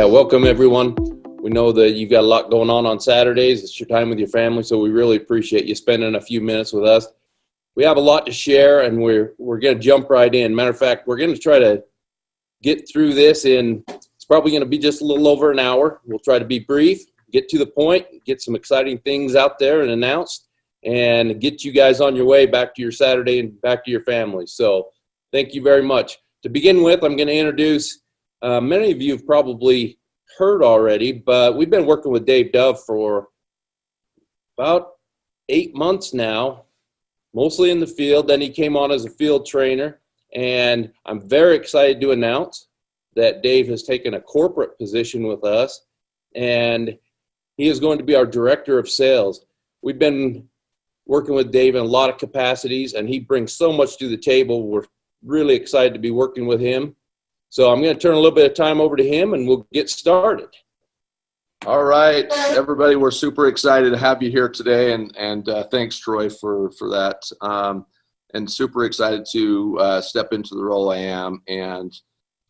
welcome everyone. We know that you've got a lot going on Saturdays. It's your time with your family, so we really appreciate you spending a few minutes with us. We have a lot to share, and we're going to jump right in. Matter of fact, we're going to try to get through this it's probably going to be just a little over an hour. We'll try to be brief, get to the point, get some exciting things out there and announced, and get you guys on your way back to your Saturday and back to your family. So thank you very much. To begin with, I'm going to introduce, many of you have probably heard already, but we've been working with Dave Dove for about 8 months now, mostly in the field. Then he came on as a field trainer, and I'm very excited to announce that Dave has taken a corporate position with us, and he is going to be our director of sales. We've been working with Dave in a lot of capacities, and he brings so much to the table. We're really excited to be working with him. So I'm going to turn a little bit of time over to him, and we'll get started. All right, everybody, we're super excited to have you here today, and thanks, Troy, for that. And super excited to step into the role I am. And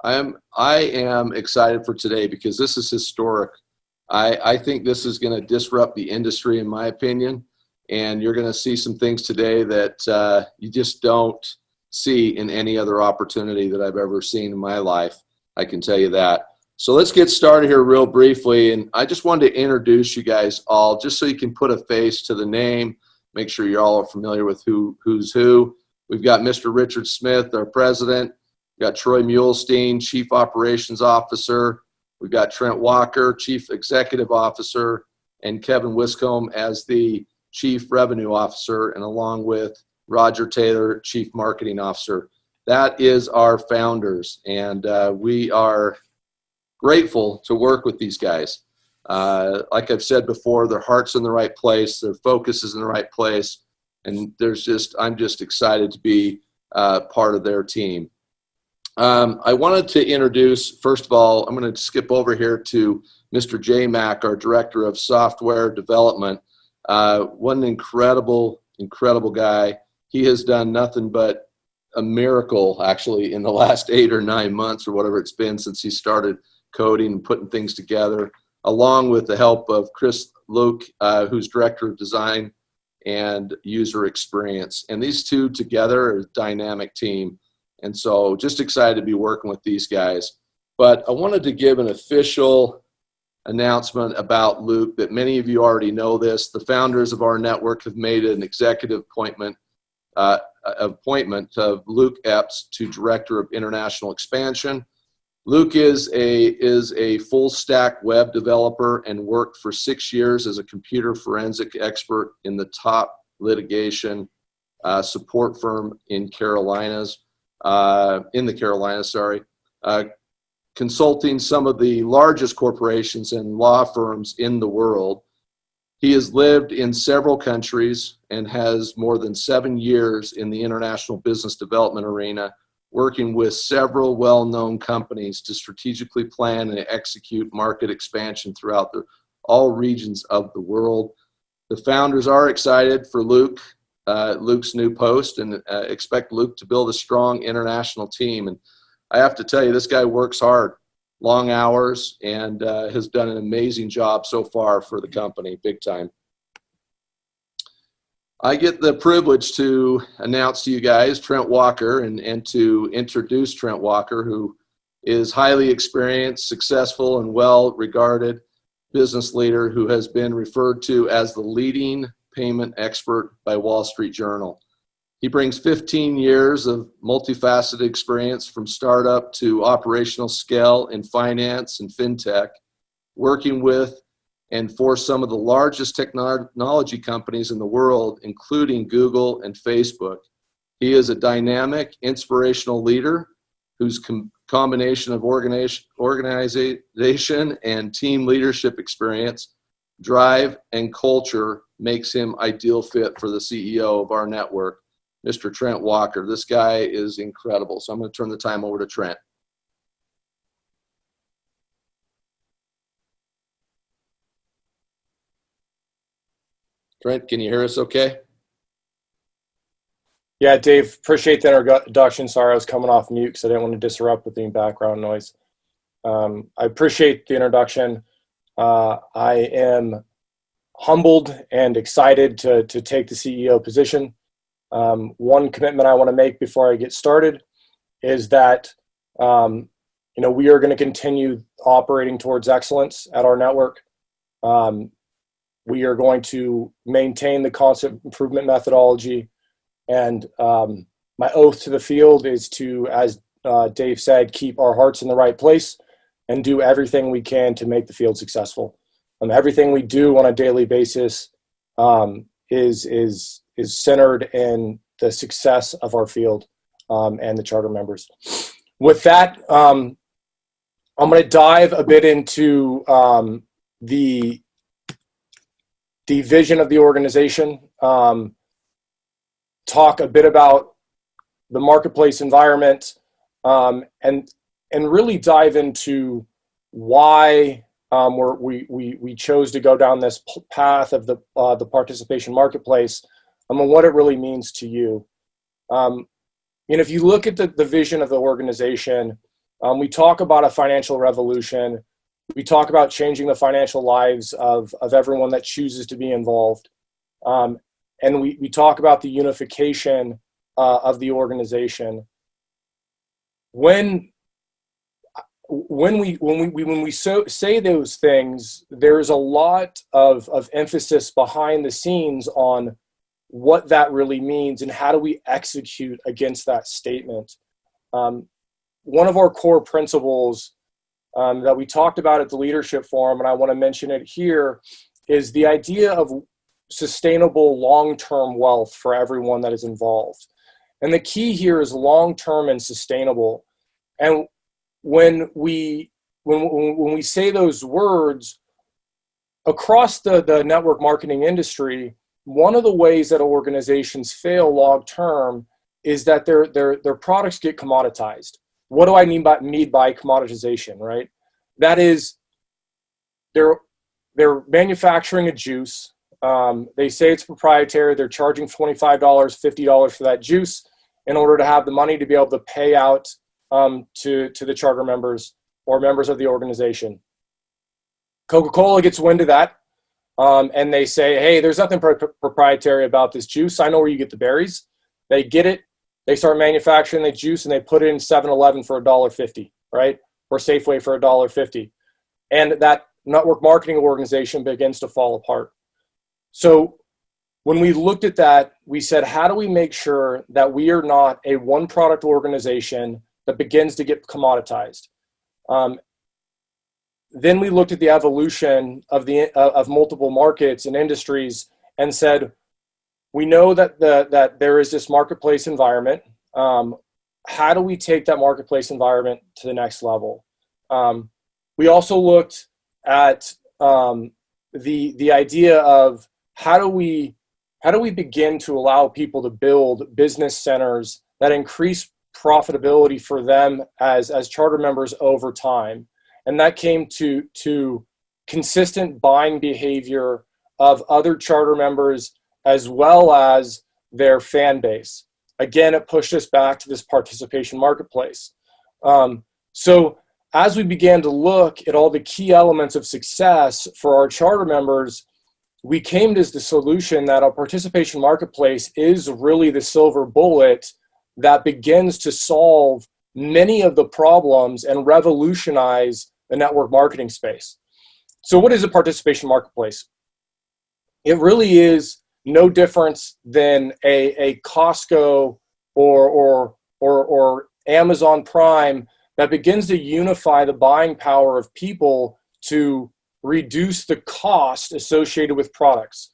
I am excited for today because this is historic. I think this is going to disrupt the industry, in my opinion. And you're going to see some things today that you just don't see in any other opportunity that I've ever seen in my life. I can tell you that. So let's get started here real briefly. And I just wanted to introduce you guys all just so you can put a face to the name, make sure you all are familiar with who's who. We've got Mr. Richard Smith, our president. We've got Troy Muhlestein, Chief Operations Officer. We've got Trent Walker, Chief Executive Officer, and Kevin Wiscombe as the Chief Revenue Officer, and along with Roger Taylor, Chief Marketing Officer. That is our founders, and we are grateful to work with these guys. Like I've said before, their heart's in the right place, their focus is in the right place, and I'm just excited to be part of their team. I wanted to introduce, first of all, I'm going to skip over here to Mr. J. Mack, our Director of Software Development. What an incredible guy. He has done nothing but a miracle, actually, in the last 8 or 9 months or whatever it's been since he started coding and putting things together, along with the help of Chris Luke, who's Director of Design and User Experience. And these two together are a dynamic team. And so just excited to be working with these guys. But I wanted to give an official announcement about Luke that many of you already know this. The founders of our network have made an executive appointment of Luke Epps to Director of International Expansion. Luke is a full stack web developer and worked for 6 years as a computer forensic expert in the top litigation support firm in the Carolinas, consulting some of the largest corporations and law firms in the world. He has lived in several countries and has more than 7 years in the international business development arena, working with several well-known companies to strategically plan and execute market expansion throughout all regions of the world. The founders are excited for Luke's new post, and expect Luke to build a strong international team. And I have to tell you, this guy works hard, long hours, and has done an amazing job so far for the company, big time. I get the privilege to announce to you guys Trent Walker and to introduce Trent Walker, who is highly experienced, successful, and well-regarded business leader who has been referred to as the leading payment expert by Wall Street Journal. He brings 15 years of multifaceted experience from startup to operational scale in finance and fintech, working with and for some of the largest technology companies in the world, including Google and Facebook. He is a dynamic, inspirational leader whose combination of organization and team leadership experience, drive, and culture makes him ideal fit for the CEO of our network, Mr. Trent Walker. This guy is incredible. So I'm going to turn the time over to Trent. Trent, can you hear us okay? Yeah, Dave, appreciate that introduction. Sorry, I was coming off mute because I didn't want to disrupt with any background noise. I appreciate the introduction. I am humbled and excited to take the CEO position. One commitment I want to make before I get started is that we are going to continue operating towards excellence at our network. We are going to maintain the constant improvement methodology, and my oath to the field is to, as Dave said, keep our hearts in the right place and do everything we can to make the field successful. Everything we do on a daily basis is centered in the success of our field and the charter members. With that, I'm going to dive a bit into the vision of the organization, talk a bit about the marketplace environment, and really dive into why we chose to go down this path of the participation marketplace, and what it really means to you. If you look at the vision of the organization, we talk about a financial revolution. We talk about changing the financial lives of everyone that chooses to be involved. And we talk about the unification of the organization. When we say those things, there's a lot of emphasis behind the scenes on what that really means and how do we execute against that statement. One of our core principles that we talked about at the leadership forum, and I want to mention it here, is the idea of sustainable long-term wealth for everyone that is involved. And the key here is long-term and sustainable. And when we say those words across the network marketing industry, one of the ways that organizations fail long-term is that their products get commoditized. What do I mean by commoditization, right? That is, they're manufacturing a juice. They say it's proprietary. They're charging $25, $50 for that juice in order to have the money to be able to pay out to the charter members or members of the organization. Coca-Cola gets wind of that, and they say, hey, there's nothing proprietary about this juice. I know where you get the berries. They get it. They start manufacturing the juice, and they put it in 7-Eleven for $1.50, right? Or Safeway for $1.50. And that network marketing organization begins to fall apart. So when we looked at that, we said, how do we make sure that we are not a one-product organization that begins to get commoditized? Then we looked at the evolution of multiple markets and industries and said, we know that there is this marketplace environment. How do we take that marketplace environment to the next level? We also looked at the idea of how do we begin to allow people to build business centers that increase profitability for them as charter members over time. And that came to consistent buying behavior of other charter members as well as their fan base. Again, it pushed us back to this participation marketplace. So as we began to look at all the key elements of success for our charter members, we came to the solution that our participation marketplace is really the silver bullet that begins to solve many of the problems and revolutionize the network marketing space. So what is a participation marketplace? It really is no difference than a Costco or Amazon Prime that begins to unify the buying power of people to reduce the cost associated with products.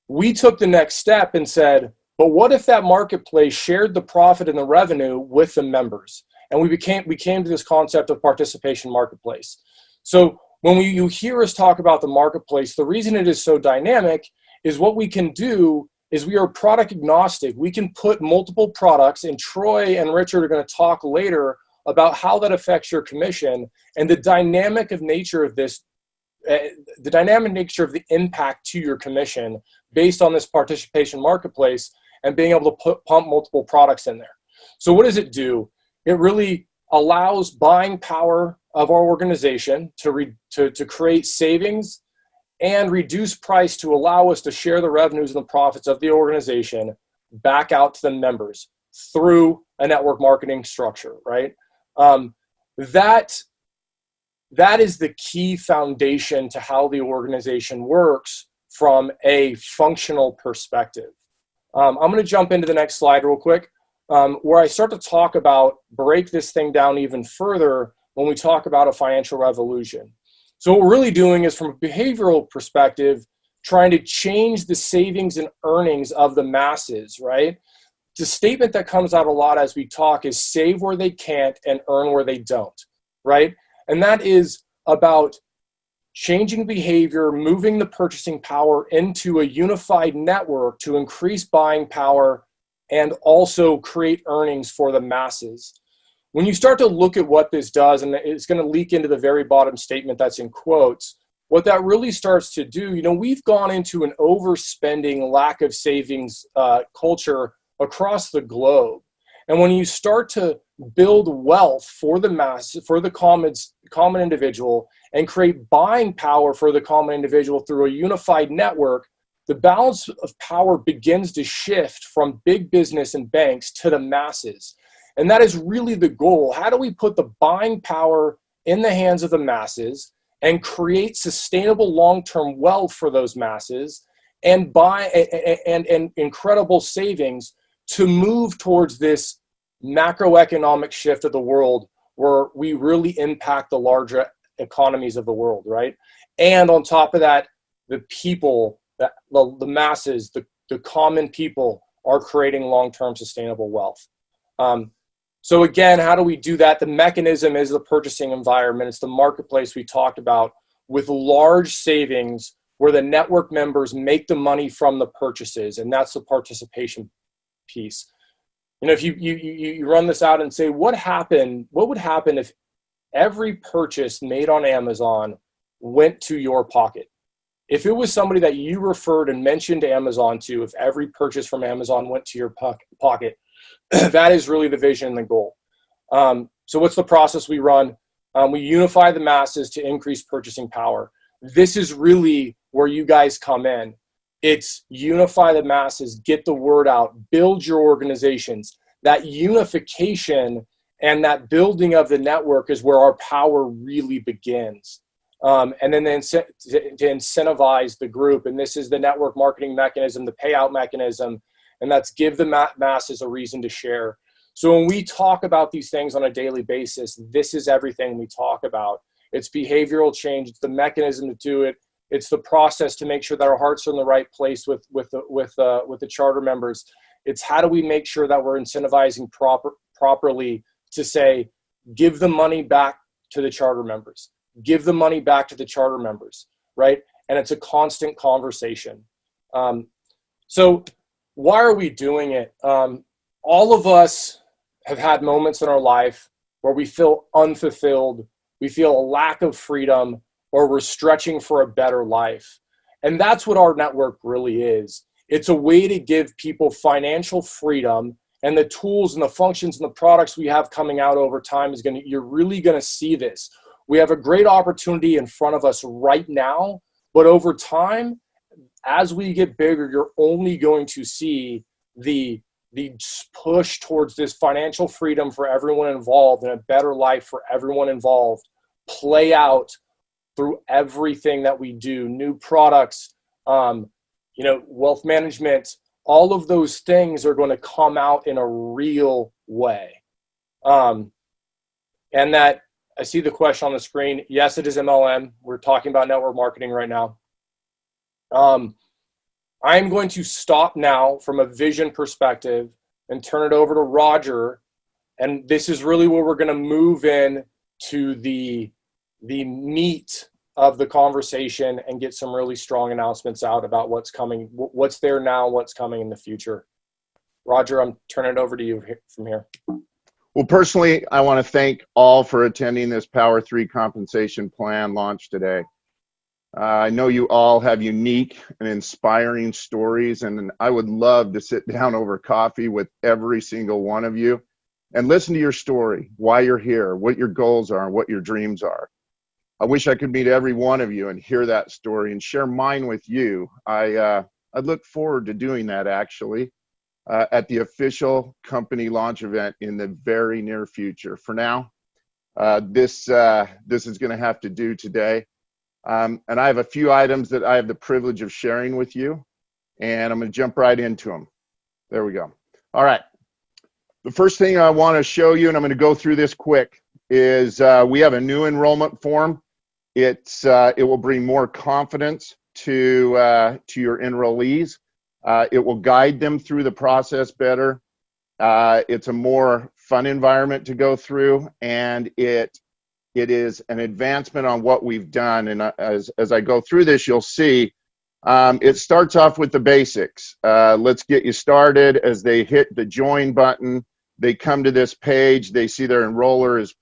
We took the next step and said, but what if that marketplace shared the profit and the revenue with the members? And we came to this concept of participation marketplace. So when you hear us talk about the marketplace, the reason it is so dynamic is what we can do is we are product agnostic. We can put multiple products, and Troy and Richard are going to talk later about how that affects your commission and the dynamic of nature of this, the dynamic nature of the impact to your commission based on this participation marketplace and being able to pump multiple products in there. So what does it do? It really allows buying power of our organization to create savings and reduce price to allow us to share the revenues and the profits of the organization back out to the members through a network marketing structure, right? That is the key foundation to how the organization works from a functional perspective. I'm going to jump into the next slide real quick, where I start to break this thing down even further when we talk about a financial revolution. So what we're really doing is, from a behavioral perspective, trying to change the savings and earnings of the masses, right? The statement that comes out a lot as we talk is save where they can't and earn where they don't, right? And that is about changing behavior, moving the purchasing power into a unified network to increase buying power and also create earnings for the masses. When you start to look at what this does, and it's going to leak into the very bottom statement that's in quotes, what that really starts to do, we've gone into an overspending, lack of savings culture across the globe. And when you start to build wealth for the mass, for the common individual, and create buying power for the common individual through a unified network, the balance of power begins to shift from big business and banks to the masses. And that is really the goal. How do we put the buying power in the hands of the masses and create sustainable long-term wealth for those masses and incredible savings to move towards this macroeconomic shift of the world where we really impact the larger economies of the world, right? And on top of that, the people, the masses, the common people are creating long-term sustainable wealth. So again, how do we do that? The mechanism is the purchasing environment. It's the marketplace we talked about, with large savings where the network members make the money from the purchases, and that's the participation piece. If you run this out and say, what would happen if every purchase made on Amazon went to your pocket? If it was somebody that you referred and mentioned Amazon to, if every purchase from Amazon went to your pocket, that is really the vision and the goal. So what's the process we run? We unify the masses to increase purchasing power. This is really where you guys come in. It's unify the masses, get the word out, build your organizations. That unification and that building of the network is where our power really begins. And then to incentivize the group. And this is the network marketing mechanism, the payout mechanism, and that's give the masses a reason to share. So when we talk about these things on a daily basis, this is everything we talk about. It's behavioral change. It's the mechanism to do it. It's the process to make sure that our hearts are in the right place with the charter members. It's how do we make sure that we're incentivizing properly to say, give the money back to the charter members. Give the money back to the charter members, right? And it's a constant conversation. So why are we doing it? All of us have had moments in our life where we feel unfulfilled, we feel a lack of freedom, or we're stretching for a better life. And that's what our network really is. It's a way to give people financial freedom, and the tools and the functions and the products we have coming out over time you're really going to see this. We have a great opportunity in front of us right now, but over time, as we get bigger, you're only going to see the push towards this financial freedom for everyone involved and a better life for everyone involved play out through everything that we do. New products, wealth management, all of those things are going to come out in a real way. And that, I see the question on the screen. Yes, it is MLM. We're talking about network marketing right now. I'm going to stop now from a vision perspective and turn it over to Roger. And this is really where we're going to move in to the meat of the conversation and get some really strong announcements out about what's coming, what's there now, what's coming in the future. Roger, I'm turning it over to you from here. Well, personally, I want to thank all for attending this Power3 compensation plan launch today. I know you all have unique and inspiring stories, and I would love to sit down over coffee with every single one of you and listen to your story, why you're here, what your goals are, and what your dreams are. I wish I could meet every one of you and hear that story and share mine with you. I look forward to doing that, actually, at the official company launch event in the very near future. For now, this is going to have to do today. And I have a few items that I have the privilege of sharing with you, and I'm going to jump right into them. There we go. All right. The first thing I want to show you, and I'm going to go through this quick, is we have a new enrollment form. It will bring more confidence to your enrollees. It will guide them through the process better. It's a more fun environment to go through, and it is an advancement on what we've done. And as I go through this, you'll see it starts off with the basics. Let's get you started. As they hit the join button, they come to this page. They see their enroller is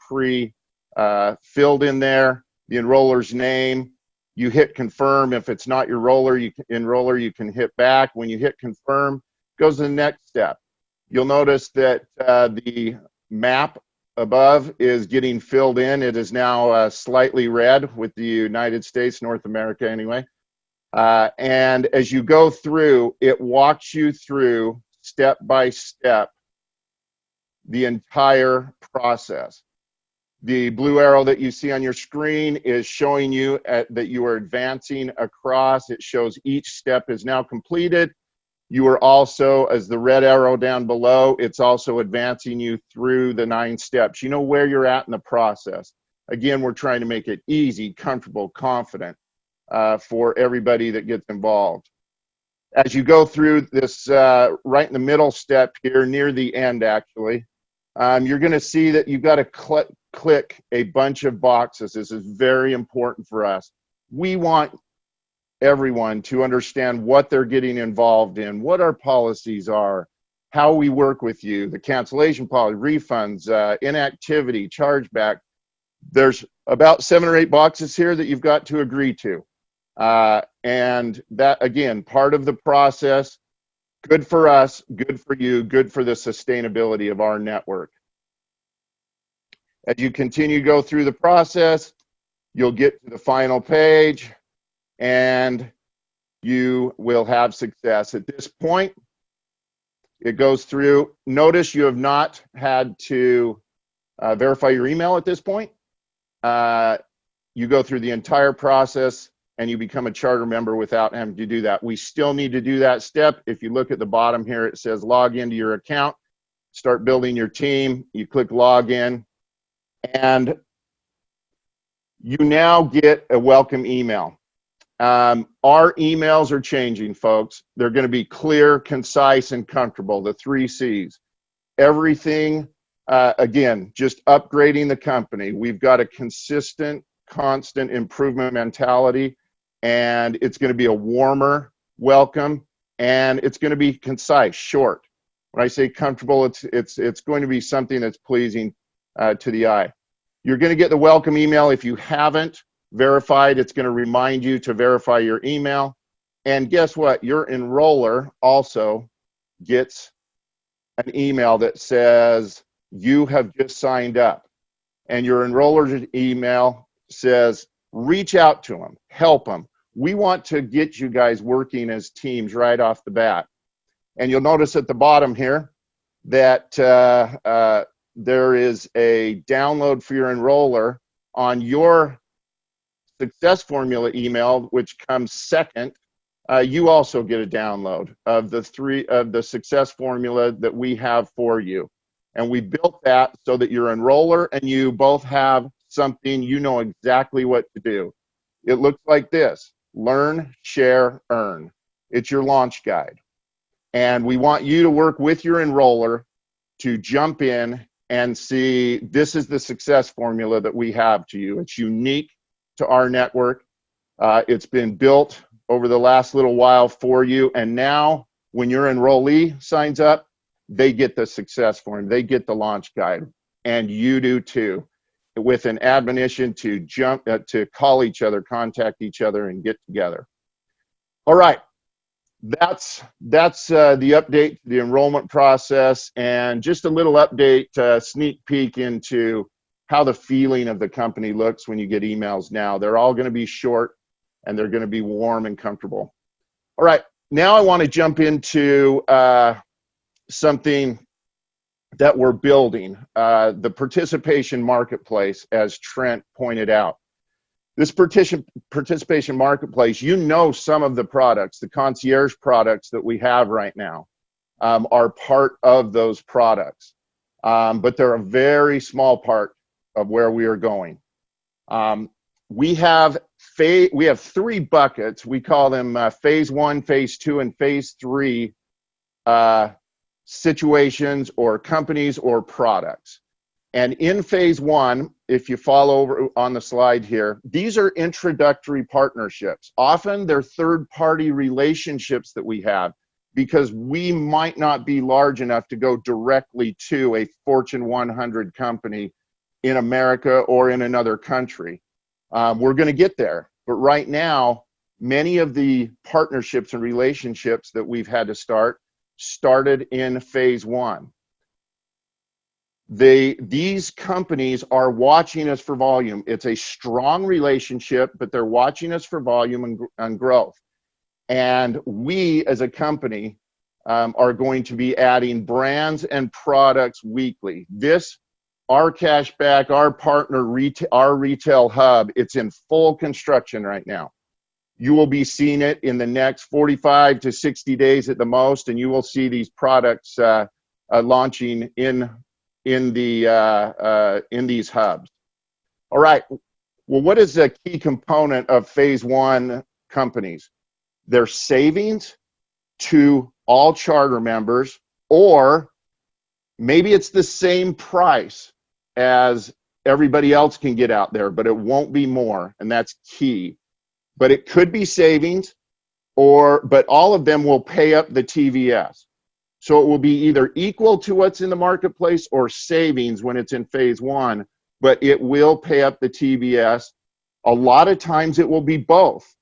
filled in there, the enroller's name. You hit confirm. If it's not your enroller, you can hit back. When you hit confirm, it goes to the next step. You'll notice that the map above is getting filled in. It is now slightly red with the United States, North America anyway. And as you go through, it walks you through step by step the entire process. The blue arrow that you see on your screen is showing you that you are advancing across. It shows each step is now completed. You are also, as the red arrow down below, it's also advancing you through the 9 steps. You know where you're at in the process. Again, we're trying to make it easy, comfortable, confident for everybody that gets involved. As you go through this, right in the middle step here, near the end actually, you're going to see that you've got to click a bunch of boxes. This is very important for us. We want everyone to understand what they're getting involved in, what our policies are, how we work with you, the cancellation policy, refunds, inactivity, chargeback. There's about 7 or 8 boxes here that you've got to agree to. And that, again, part of the process, good for us, good for you, good for the sustainability of our network. As you continue to go through the process, you'll get to the final page and you will have success. At this point, it goes through. Notice you have not had to verify your email at this point. You go through the entire process and you become a charter member without having to do that. We still need to do that step. If you look at the bottom here, it says log into your account, start building your team. You click log in, and you now get a welcome email. Our emails are changing, folks. They're going to be clear, concise, and comfortable, the 3 C's. Everything, again, just upgrading the company. We've got a consistent, constant improvement mentality, and it's going to be a warmer welcome, and it's going to be concise, short. When I say comfortable, it's going to be something that's pleasing to the eye. You're going to get the welcome email. If you haven't verified, it's going to remind you to verify your email. And guess what? Your enroller also gets an email that says you have just signed up. And your enroller's email says reach out to them, help them. We want to get you guys working as teams right off the bat. And you'll notice at the bottom here that there is a download for your enroller on your success formula email, which comes second. You also get a download of the success formula that we have for you. And we built that so that your enroller and you both have something you know exactly what to do. It looks like this: learn, share, earn. It's your launch guide. And we want you to work with your enroller to jump in and see this is the success formula that we have to you. It's unique to our network. It's been built over the last little while for you. And now when your enrollee signs up, they get the success formula. They get the launch guide. And you do too, with an admonition to to call each other, contact each other, and get together. All right. that's the update to the enrollment process, and just a little update, sneak peek into how the feeling of the company looks when you get emails now. They're all going to be short, and they're going to be warm and comfortable. All right, now I want to jump into something that we're building, the participation marketplace, as Trent pointed out. This participation marketplace, you know, some of the products, the concierge products that we have right now, are part of those products, but they're a very small part of where we are going. We have 3 buckets. We call them phase 1, phase 2, and phase 3 situations or companies or products. And in phase 1, if you follow over on the slide here, these are introductory partnerships. Often they're third-party relationships that we have because we might not be large enough to go directly to a Fortune 100 company in America or in another country. We're going to get there. But right now, many of the partnerships and relationships that we've had to started in phase 1. These companies are watching us for volume. It's a strong relationship, but they're watching us for volume and growth. And we, as a company, are going to be adding brands and products weekly. Our cashback, our partner, our retail hub, it's in full construction right now. You will be seeing it in the next 45 to 60 days at the most, and you will see these products launching in these hubs. All right. Well, what is a key component of phase 1 companies? They're savings to all charter members, or maybe it's the same price as everybody else can get out there, but it won't be more, and that's key. But it could be savings, but all of them will pay up the TVS. So it will be either equal to what's in the marketplace or savings when it's in phase 1, but it will pay up the TVS. A lot of times it will be both.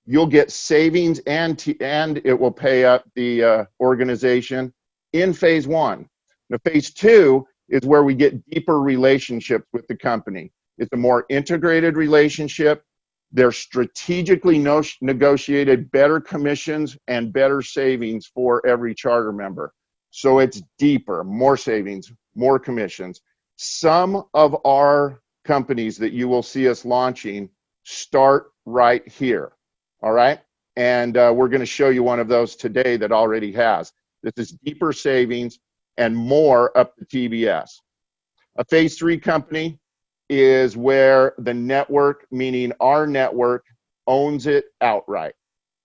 You'll get savings and it will pay up the organization in phase 1. Now, phase 2 is where we get deeper relationships with the company. It's a more integrated relationship. They're strategically negotiated better commissions and better savings for every charter member. So it's deeper, more savings, more commissions. Some of our companies that you will see us launching start right here, all right? And we're going to show you one of those today that already has. This is deeper savings and more up the TBS. A phase 3 company is where the network, meaning our network, owns it outright.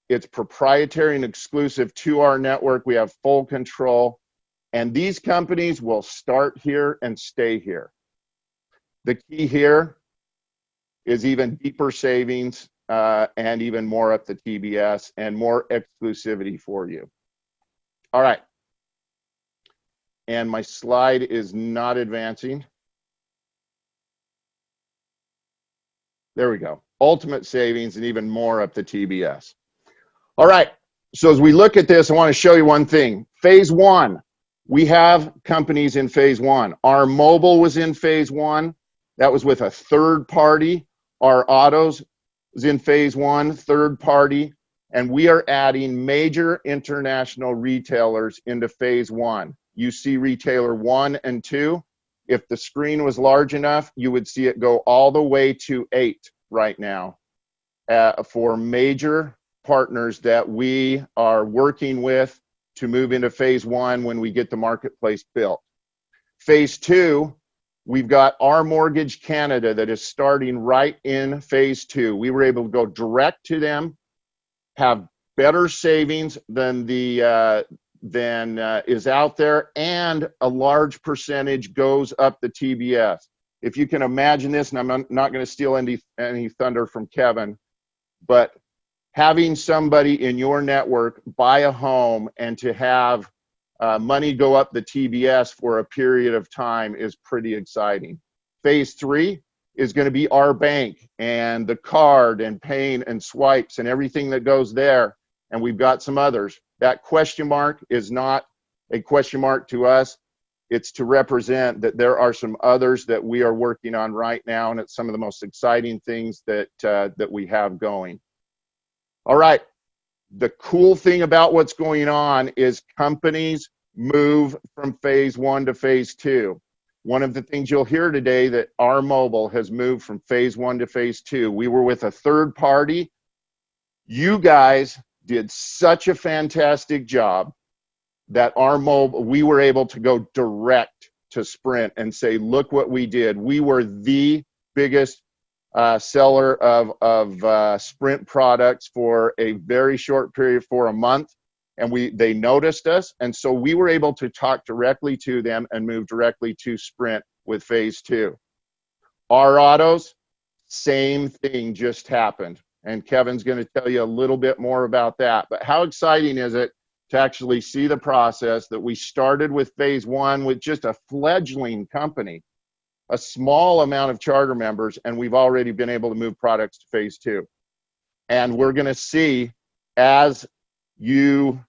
It's proprietary and exclusive to our network. We have full control. And these companies will start here and stay here. The key here is even deeper savings and even more up the TBS and more exclusivity for you. All right. And my slide is not advancing. There we go. Ultimate savings and even more up the TBS. All right. So as we look at this, I want to show you one thing. Phase 1, we have companies in phase 1. Our mobile was in phase 1. That was with a third party. Our autos was in phase 1, third party. And we are adding major international retailers into phase 1. You see retailer 1 and 2. If the screen was large enough, you would see it go all the way to 8 right now for major partners that we are working with to move into phase 1 when we get the marketplace built. Phase 2, we've got our Mortgage Canada that is starting right in phase 2. We were able to go direct to them, have better savings than is out there, and a large percentage goes up the TBS. If you can imagine this, and I'm not going to steal any thunder from Kevin, but having somebody in your network buy a home and to have money go up the TBS for a period of time is pretty exciting. Phase 3 is going to be our bank and the card and paying and swipes and everything that goes there. And we've got some others. That question mark is not a question mark to us. It's to represent that there are some others that we are working on right now, and it's some of the most exciting things that that we have going. All right. The cool thing about what's going on is companies move from phase 1 to phase 2. One of the things you'll hear today that our mobile has moved from phase 1 to phase 2. We were with a third party. You guys did such a fantastic job that our mobile, we were able to go direct to Sprint and say, look what we did. We were the biggest seller of Sprint products for a very short period, for a month, and they noticed us, and so we were able to talk directly to them and move directly to Sprint with phase 2. Our autos, same thing just happened, and Kevin's going to tell you a little bit more about that. But how exciting is it to actually see the process that we started with phase 1 with just a fledgling company, a small amount of charter members, and we've already been able to move products to phase 2. And we're going to see, as you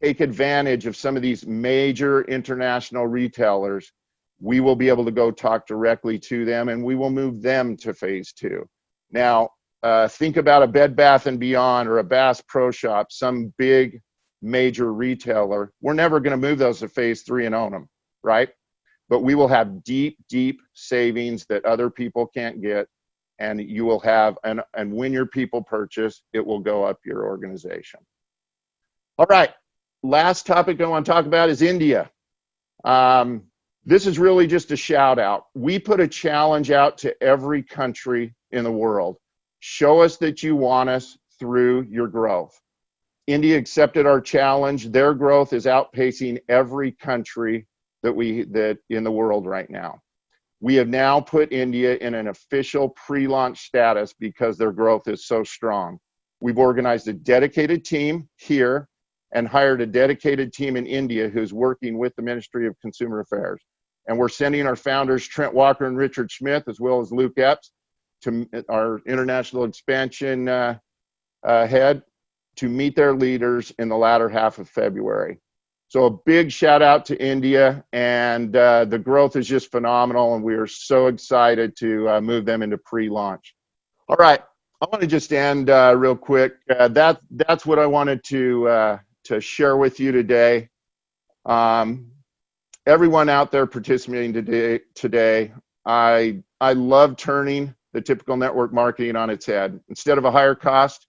take advantage of some of these major international retailers, we will be able to go talk directly to them, and we will move them to phase 2. Now, think about a Bed Bath & Beyond or a Bass Pro Shop, some big major retailer. We're never going to move those to phase 3 and own them, right? But we will have deep, deep savings that other people can't get, and you will have, and when your people purchase, it will go up your organization. All right, last topic I want to talk about is India. This is really just a shout out. We put a challenge out to every country in the world. Show us that you want us through your growth. India accepted our challenge. Their growth is outpacing every country that in the world right now. We have now put India in an official pre-launch status because their growth is so strong. We've organized a dedicated team here and hired a dedicated team in India who's working with the Ministry of Consumer Affairs. And we're sending our founders, Trent Walker and Richard Smith, as well as Luke Epps, to our international expansion head, to meet their leaders in the latter half of February. So a big shout out to India, and the growth is just phenomenal, and we are so excited to move them into pre-launch. All right, I want to just end real quick. That's what I wanted to share with you today. Everyone out there participating today, I love turning the typical network marketing on its head. Instead of a higher cost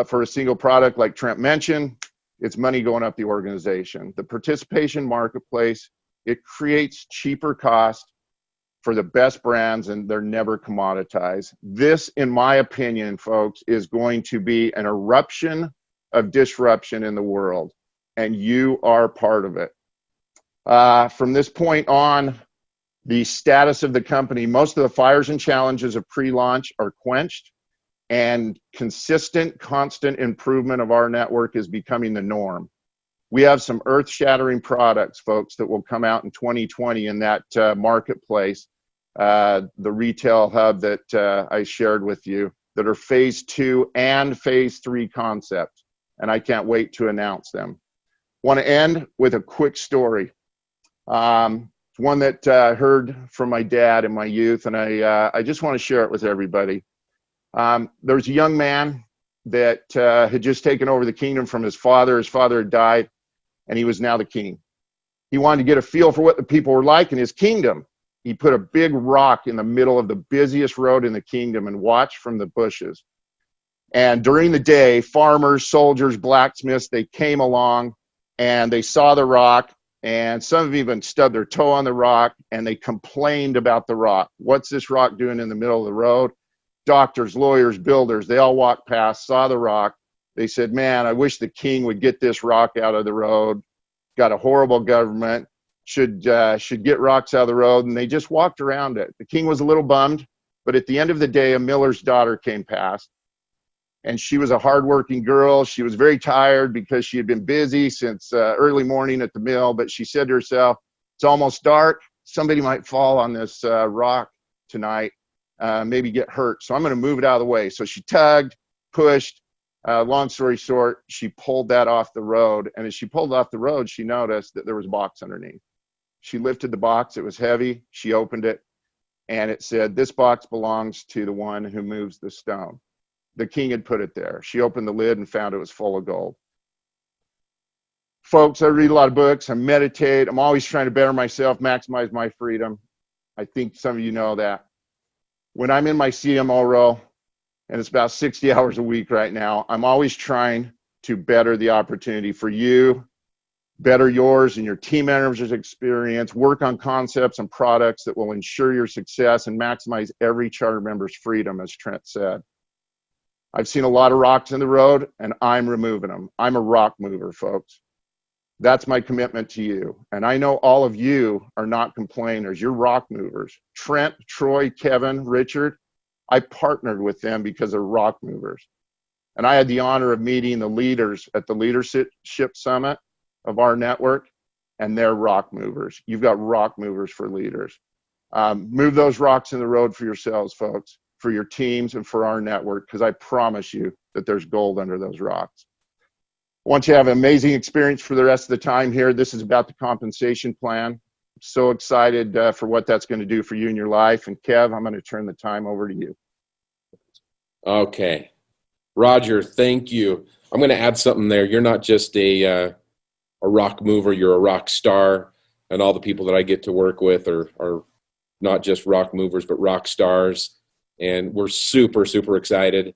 for a single product like Trent mentioned, it's money going up the organization. The participation marketplace, it creates cheaper cost for the best brands, and they're never commoditized. This, in my opinion, folks, is going to be an eruption of disruption in the world, and you are part of it. From this point on, the status of the company, most of the fires and challenges of pre-launch are quenched, and consistent, constant improvement of our network is becoming the norm. We have some earth-shattering products, folks, that will come out in 2020 in that marketplace, the retail hub that I shared with you, that are phase 2 and phase 3 concepts, and I can't wait to announce them. Want to end with a quick story. It's one that I heard from my dad in my youth, and I just want to share it with everybody. There was a young man that had just taken over the kingdom from his father. His father had died, and he was now the king. He wanted to get a feel for what the people were like in his kingdom. He put a big rock in the middle of the busiest road in the kingdom and watched from the bushes. And during the day, farmers, soldiers, blacksmiths, they came along and they saw the rock, and some of them even stubbed their toe on the rock, and they complained about the rock. What's this rock doing in the middle of the road? Doctors, lawyers, builders, they all walked past, saw the rock. They said, man, I wish the king would get this rock out of the road. Got a horrible government, should get rocks out of the road. And they just walked around it. The king was a little bummed, but at the end of the day, a miller's daughter came past. And she was a hardworking girl. She was very tired because she had been busy since early morning at the mill. But she said to herself, it's almost dark. Somebody might fall on this rock tonight, maybe get hurt. So I'm going to move it out of the way. So she tugged, pushed, Long story short, she pulled that off the road. And as she pulled off the road, she noticed that there was a box underneath. She lifted the box. It was heavy. She opened it, and it said, "This box belongs to the one who moves the stone." The king had put it there. She opened the lid and found it was full of gold. Folks, I read a lot of books. I meditate. I'm always trying to better myself, maximize my freedom. I think some of you know that. When I'm in my CMO role, and it's about 60 hours a week right now, I'm always trying to better the opportunity for you, better yours and your team members' experience, work on concepts and products that will ensure your success and maximize every charter member's freedom, as Trent said. I've seen a lot of rocks in the road, and I'm removing them. I'm a rock mover, folks. That's my commitment to you. And I know all of you are not complainers. You're rock movers. Trent, Troy, Kevin, Richard, I partnered with them because they're rock movers. And I had the honor of meeting the leaders at the Leadership Summit of our network, and they're rock movers. You've got rock movers for leaders. Move those rocks in the road for yourselves, folks, for your teams and for our network, because I promise you that there's gold under those rocks. I want you to have an amazing experience for the rest of the time here. This is about the compensation plan. I'm so excited for what that's going to do for you in your life. And Kev, I'm going to turn the time over to you. Okay. Roger, thank you. I'm going to add something there. You're not just a rock mover, you're a rock star. And all the people that I get to work with are not just rock movers, but rock stars. And we're super, super excited.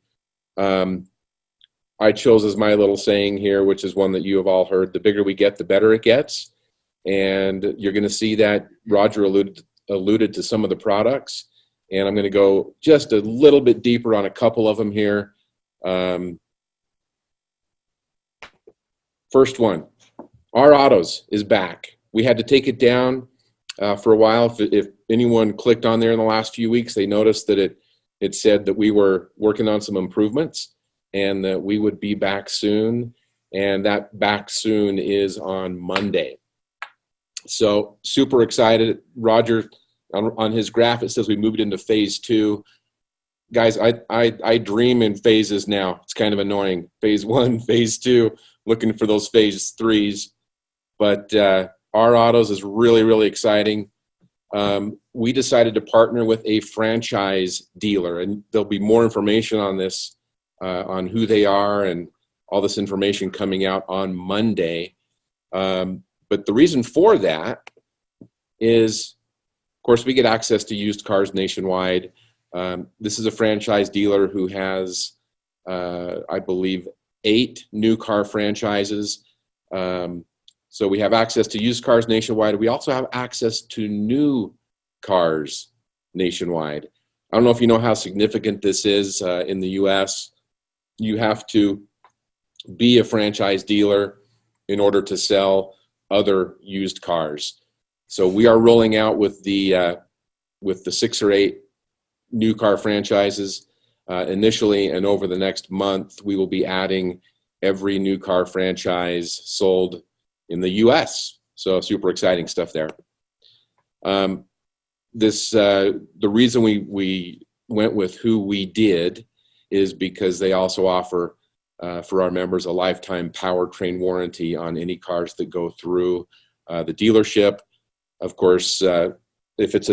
I chose as my little saying here, which is one that you have all heard: the bigger we get, the better it gets. And you're going to see that Roger alluded to some of the products. And I'm going to go just a little bit deeper on a couple of them here. First one, our Autos is back. We had to take it down for a while. If anyone clicked on there in the last few weeks, they noticed that it said that we were working on some improvements and that we would be back soon. And that back soon is on Monday. So super excited. Roger, on his graph, it says we moved into phase 2. Guys, I dream in phases now. It's kind of annoying. Phase 1, phase 2, looking for those phase 3s. But our Autos is really, really exciting. We decided to partner with a franchise dealer, and there'll be more information on this, on who they are and all this information coming out on Monday. But the reason for that is, of course, we get access to used cars nationwide. This is a franchise dealer who has, I believe, 8 new car franchises. So we have access to used cars nationwide. We also have access to new cars nationwide. I don't know if you know how significant this is in the U.S. You have to be a franchise dealer in order to sell other used cars. So we are rolling out with the 6 or 8 new car franchises initially, and over the next month we will be adding every new car franchise sold in the U.S. So super exciting stuff there. The reason we went with who we did is because they also offer for our members a lifetime powertrain warranty on any cars that go through the dealership. Of course, if it's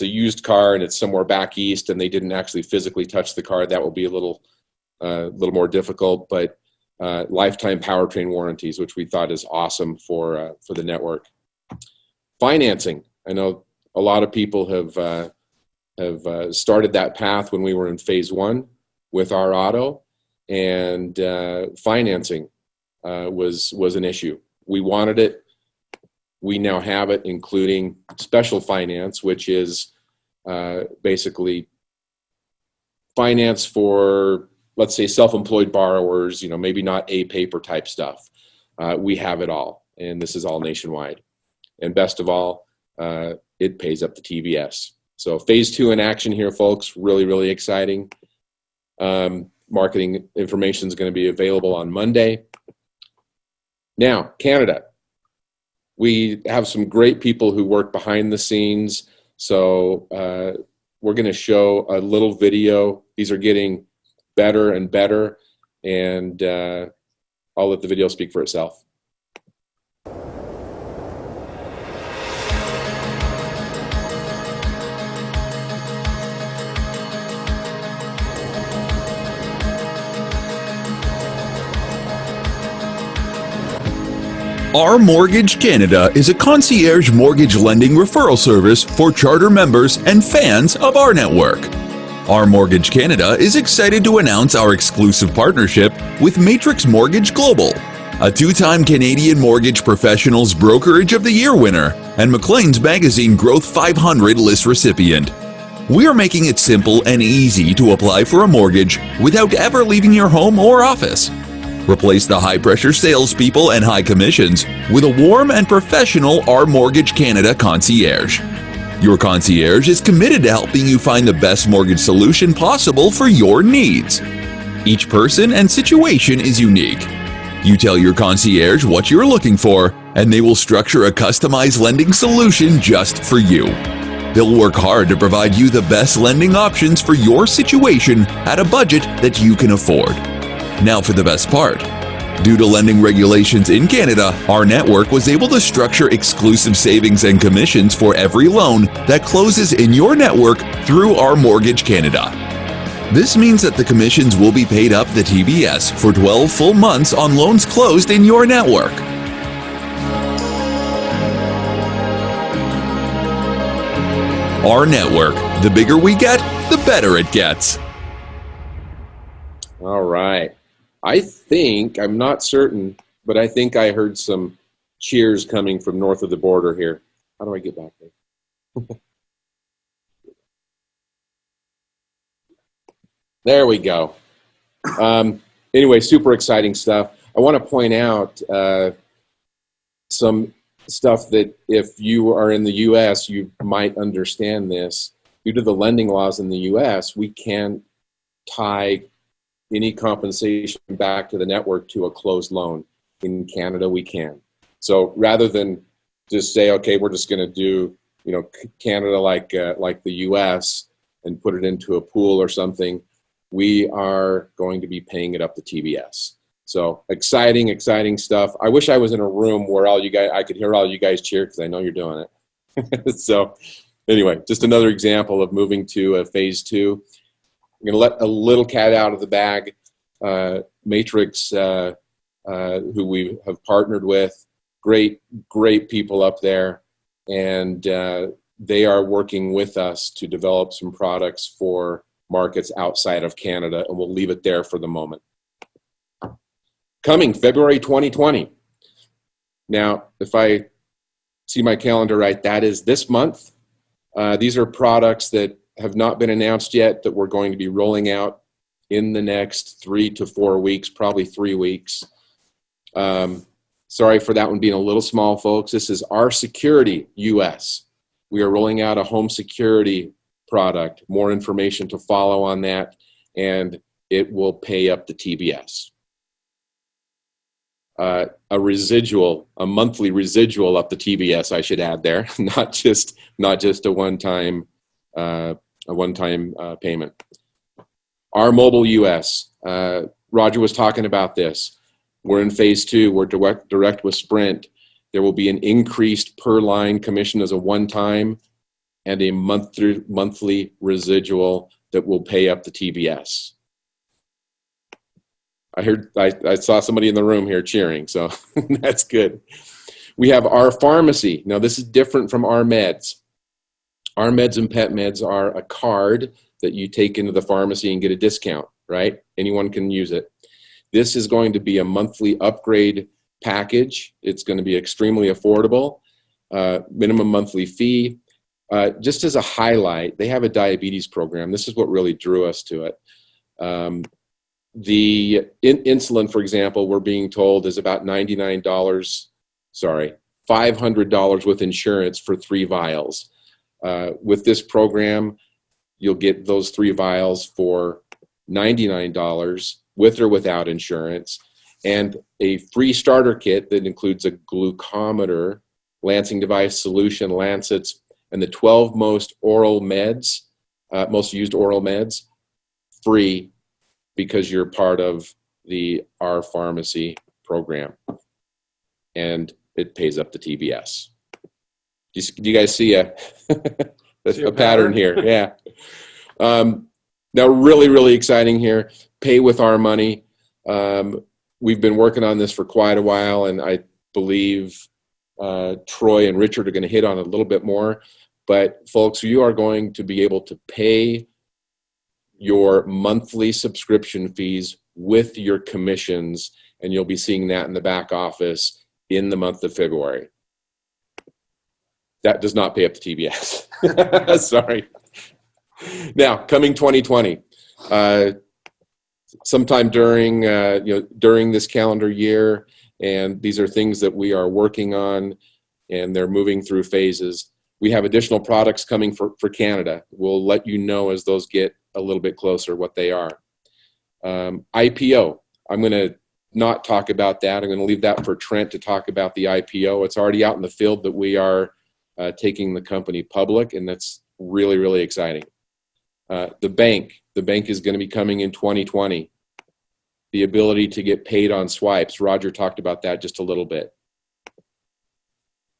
a used car and it's somewhere back east and they didn't actually physically touch the car, that will be a little more difficult. But lifetime powertrain warranties, which we thought is awesome for the network. Financing. I know a lot of people have started that path when we were in phase 1 with our auto, and financing was an issue. We wanted it. We now have it, including special finance, which is basically finance for, let's say, self-employed borrowers, maybe not a paper type stuff. We have it all, and this is all nationwide. And best of all, it pays up the TVS. So phase 2 in action here, folks. Really, really exciting. Marketing information is going to be available on Monday. Now, Canada. We have some great people who work behind the scenes. So we're going to show a little video. These are getting better and better. and I'll let the video speak for itself. rMortgage Canada is a concierge mortgage lending referral service for charter members and fans of rNetwork. rMortgage Canada is excited to announce our exclusive partnership with Matrix Mortgage Global, a two-time Canadian Mortgage Professionals Brokerage of the Year winner and Maclean's Magazine Growth 500 list recipient. We are making it simple and easy to apply for a mortgage without ever leaving your home or office. Replace the high-pressure salespeople and high commissions with a warm and professional rMortgage Canada concierge. Your concierge is committed to helping you find the best mortgage solution possible for your needs. Each person and situation is unique. You tell your concierge what you're looking for, and they will structure a customized lending solution just for you. They'll work hard to provide you the best lending options for your situation at a budget that you can afford. Now for the best part. Due to lending regulations in Canada, rNetwork was able to structure exclusive savings and commissions for every loan that closes in your network through rMortgage Canada. This means that the commissions will be paid up the TBS for 12 full months on loans closed in your network. rNetwork. The bigger we get, the better it gets. All right. I think, I'm not certain, but I think I heard some cheers coming from north of the border here. How do I get back there? There we go. Anyway, super exciting stuff. I want to point out some stuff that if you are in the U.S., you might understand this. Due to the lending laws in the U.S., we can't tie any compensation back to the network to a closed loan. In Canada, we can. So rather than just say, okay, we're just going to do, Canada like the U.S. and put it into a pool or something, we are going to be paying it up to TBS. So exciting stuff. I wish I was in a room where I could hear all you guys cheer, because I know you're doing it. So anyway, just another example of moving to phase 2. I'm going to let a little cat out of the bag. Matrix, who we have partnered with, great people up there, and they are working with us to develop some products for markets outside of Canada, and we'll leave it there for the moment. Coming February 2020. Now, if I see my calendar right, that is this month. These are products that have not been announced yet that we're going to be rolling out in the next 3 to 4 weeks, probably 3 weeks. Sorry for that one being a little small, folks. This is rSecurity US. We are rolling out a home security product. More information to follow on that, and it will pay up the TBS. A monthly residual up the TBS, I should add there, not just a one-time payment. rMobile US, Roger was talking about this. We're in phase 2. We're direct with Sprint. There will be an increased per line commission as a one-time and a monthly residual that will pay up the TBS. I saw somebody in the room here cheering, so that's good. We have our pharmacy. Now this is different from our meds. Our meds and pet meds are a card that you take into the pharmacy and get a discount, right? Anyone can use it. This is going to be a monthly upgrade package. It's going to be extremely affordable, minimum monthly fee. Just as a highlight, they have a diabetes program. This is what really drew us to it. The insulin, for example, we're being told is about $500 with insurance for 3 vials. With this program, you'll get those 3 vials for $99 with or without insurance, and a free starter kit that includes a glucometer, lancing device, solution, lancets, and the 12 most used oral meds, free, because you're part of the R Pharmacy program, and it pays up to TBS. Do you guys see a pattern here? Yeah. Now, really exciting here. Pay with our money. We've been working on this for quite a while, and I believe Troy and Richard are going to hit on it a little bit more. But folks, you are going to be able to pay your monthly subscription fees with your commissions, and you'll be seeing that in the back office in the month of February. That does not pay up to TBS. Sorry. Now, coming 2020, sometime during during this calendar year, and these are things that we are working on, and they're moving through phases. We have additional products coming for Canada. We'll let you know as those get a little bit closer what they are. IPO. I'm going to not talk about that. I'm going to leave that for Trent to talk about the IPO. It's already out in the field that we are taking the company public, and that's really exciting. The bank is going to be coming in 2020. The ability to get paid on swipes. Roger talked about that just a little bit.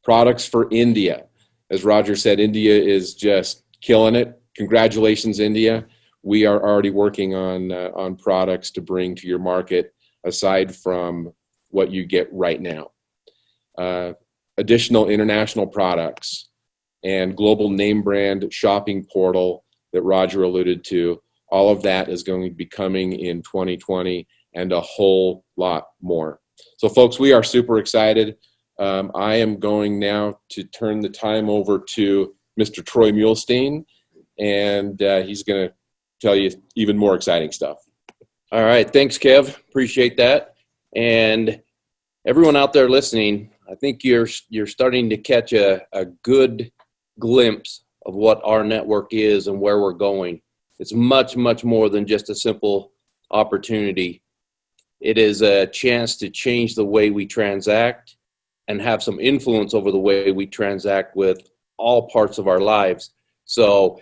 Products for India. As Roger said, India is just killing it. Congratulations, India. We are already working on products to bring to your market aside from what you get right now. Additional international products and global name brand shopping portal that Roger alluded to. All of that is going to be coming in 2020 and a whole lot more. So folks, we are super excited. I am going now to turn the time over to Mr. Troy Muhlstein, and he's going to tell you even more exciting stuff. All right. Thanks, Kev. Appreciate that. And everyone out there listening, I think you're starting to catch a good glimpse of what rNetwork is and where we're going. It's much more than just a simple opportunity. It is a chance to change the way we transact and have some influence over the way we transact with all parts of our lives. So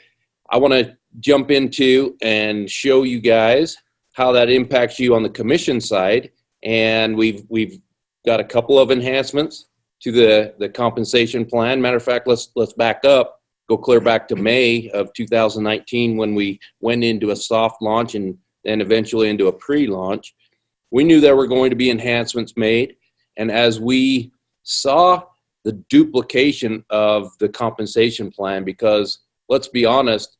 I want to jump into and show you guys how that impacts you on the commission side. And we've got a couple of enhancements to the compensation plan. Matter of fact, let's back up, go clear back to May of 2019 when we went into a soft launch and then eventually into a pre-launch. We knew there were going to be enhancements made. And as we saw the duplication of the compensation plan, because let's be honest,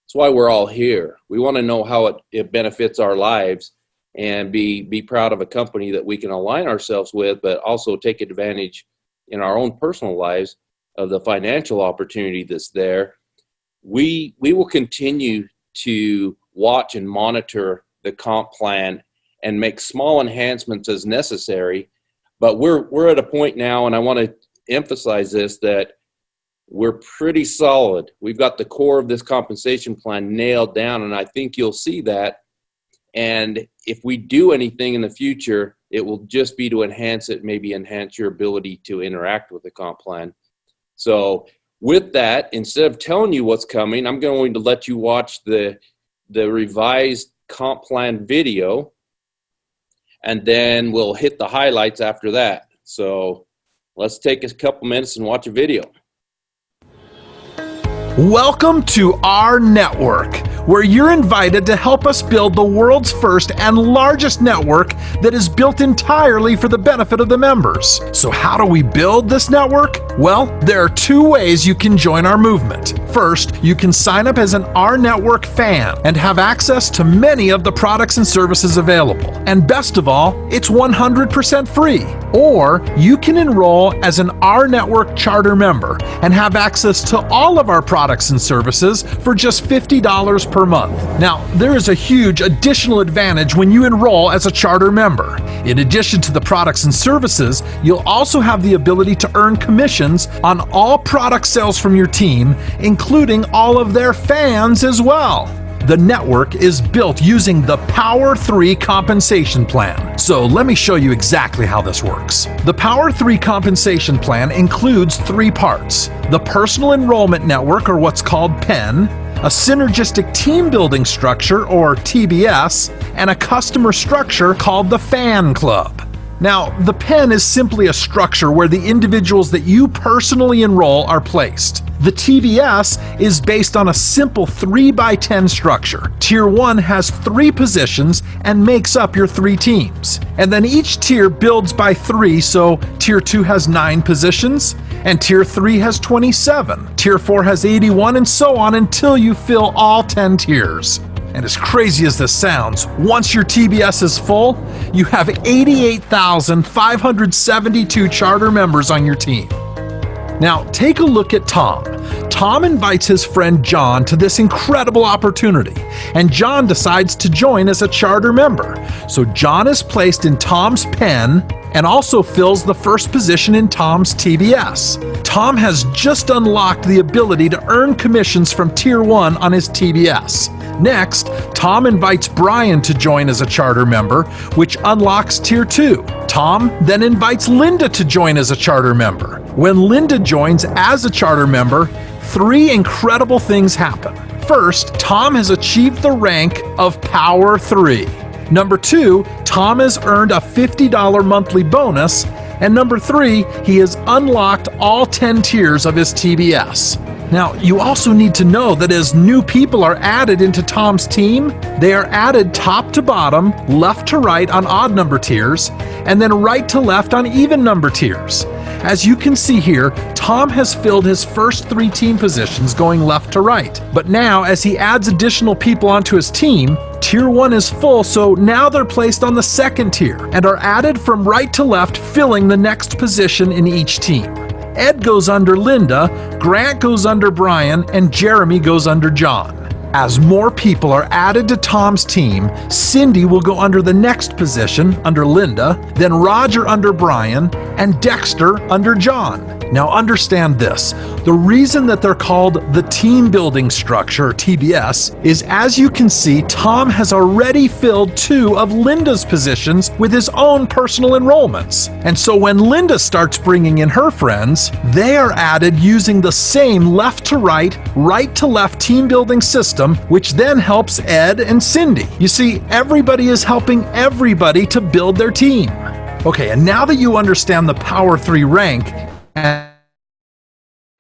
that's why we're all here. We want to know how it benefits our lives and be proud of a company that we can align ourselves with, but also take advantage in our own personal lives of the financial opportunity that's there. We will continue to watch and monitor the comp plan and make small enhancements as necessary. But we're at a point now, and I want to emphasize this, that we're pretty solid. We've got the core of this compensation plan nailed down, and I think you'll see that. And if we do anything in the future, it will just be to enhance it, maybe enhance your ability to interact with the comp plan. So with that, instead of telling you what's coming, I'm going to let you watch the revised comp plan video, and then we'll hit the highlights after that. So let's take a couple minutes and watch a video. Welcome to rNetwork, where you're invited to help us build the world's first and largest network that is built entirely for the benefit of the members. So how do we build this network? Well, there are two ways you can join our movement. First, you can sign up as an rNetwork fan and have access to many of the products and services available. And best of all, it's 100% free. Or you can enroll as an rNetwork charter member and have access to all of our products and services for just $50 per month. Now, there is a huge additional advantage when you enroll as a charter member. In addition to the products and services, you'll also have the ability to earn commissions on all product sales from your team, including all of their fans as well. The network is built using the Power3 compensation plan. So let me show you exactly how this works. The Power3 compensation plan includes 3 parts: the personal enrollment network, or what's called PEN, a synergistic team building structure, or TBS, and a customer structure called the Fan Club. Now, the pen is simply a structure where the individuals that you personally enroll are placed. The TVS is based on a simple 3x10 structure. Tier 1 has 3 positions and makes up your 3 teams. And then each tier builds by 3, so Tier 2 has 9 positions, and Tier 3 has 27. Tier 4 has 81, and so on until you fill all 10 tiers. And as crazy as this sounds, once your TBS is full, you have 88,572 charter members on your team. Now, take a look at Tom. Tom invites his friend John to this incredible opportunity, and John decides to join as a charter member. So John is placed in Tom's pen and also fills the first position in Tom's TBS. Tom has just unlocked the ability to earn commissions from Tier 1 on his TBS. Next, Tom invites Brian to join as a charter member, which unlocks Tier 2. Tom then invites Linda to join as a charter member. When Linda joins as a charter member, 3 incredible things happen. First, Tom has achieved the rank of Power 3. Number 2, Tom has earned a $50 monthly bonus. And number 3, he has unlocked all 10 tiers of his TBS. Now, you also need to know that as new people are added into Tom's team, they are added top to bottom, left to right on odd number tiers, and then right to left on even number tiers. As you can see here, Tom has filled his first 3 team positions going left to right. But now, as he adds additional people onto his team, Tier 1 is full, so now they're placed on the second tier and are added from right to left, filling the next position in each team. Ed goes under Linda, Grant goes under Brian, and Jeremy goes under John. As more people are added to Tom's team, Cindy will go under the next position, under Linda, then Roger under Brian, and Dexter under John. Now understand this, the reason that they're called the team building structure, or TBS, is as you can see, Tom has already filled 2 of Linda's positions with his own personal enrollments. And so when Linda starts bringing in her friends, they are added using the same left to right to left team building system, which then helps Ed and Cindy. You see, everybody is helping everybody to build their team. Okay, and now that you understand the Power 3 rank and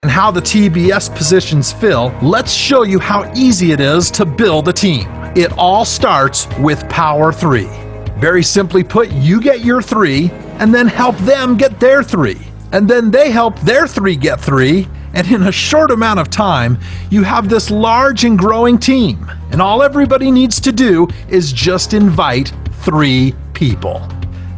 how the TBS positions fill, let's show you how easy it is to build a team. It all starts with Power 3. Very simply put, you get your 3 and then help them get their 3. And then they help their 3 get 3. And in a short amount of time, you have this large and growing team. And all everybody needs to do is just invite 3 people.